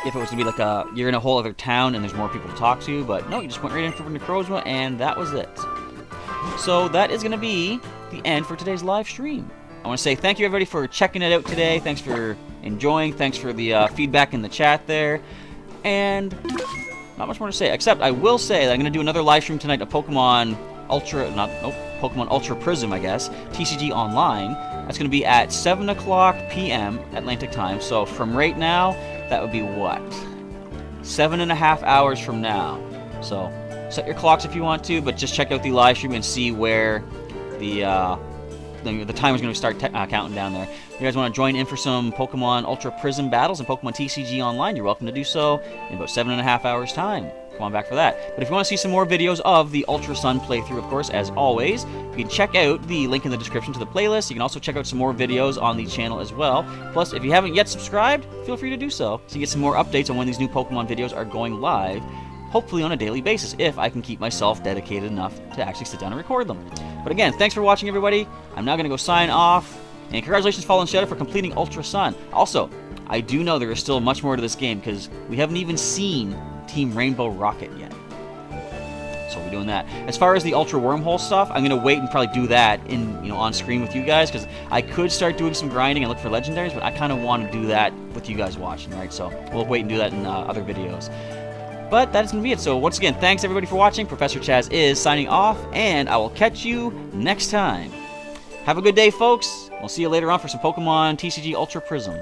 if it was gonna be like you're in a whole other town and there's more people to talk to. But no, you just went right in for Necrozma, and that was it. So that is gonna be the end for today's live stream. I want to say thank you everybody for checking it out today. Thanks for enjoying. Thanks for the feedback in the chat there. And not much more to say, except I will say that I'm going to do another live stream tonight of Pokemon Pokemon Ultra Prism, I guess, TCG Online. That's going to be at 7 o'clock p.m. Atlantic time. So from right now, that would be what? 7.5 hours from now. So set your clocks if you want to, but just check out the live stream and see where the time is going to start counting down there. If you guys want to join in for some Pokemon Ultra Prism battles and Pokemon TCG Online, you're welcome to do so in about 7.5 hours time. Come on back for that. But if you want to see some more videos of the Ultra Sun playthrough, of course, as always, you can check out the link in the description to the playlist. You can also check out some more videos on the channel as well. Plus, if you haven't yet subscribed, feel free to do so you get some more updates on when these new Pokemon videos are going live, hopefully on a daily basis, if I can keep myself dedicated enough to actually sit down and record them. But again, thanks for watching, everybody. I'm now going to go sign off. And congratulations, Fallen Shadow, for completing Ultra Sun. Also, I do know there is still much more to this game, because we haven't even seen Team Rainbow Rocket yet. So we're doing that. As far as the Ultra Wormhole stuff, I'm going to wait and probably do that on screen with you guys, because I could start doing some grinding and look for legendaries, but I kind of want to do that with you guys watching, right? So we'll wait and do that in other videos. But that is going to be it. So once again, thanks everybody for watching. Professor Chaz is signing off, and I will catch you next time. Have a good day, folks. We'll see you later on for some Pokemon TCG Ultra Prism.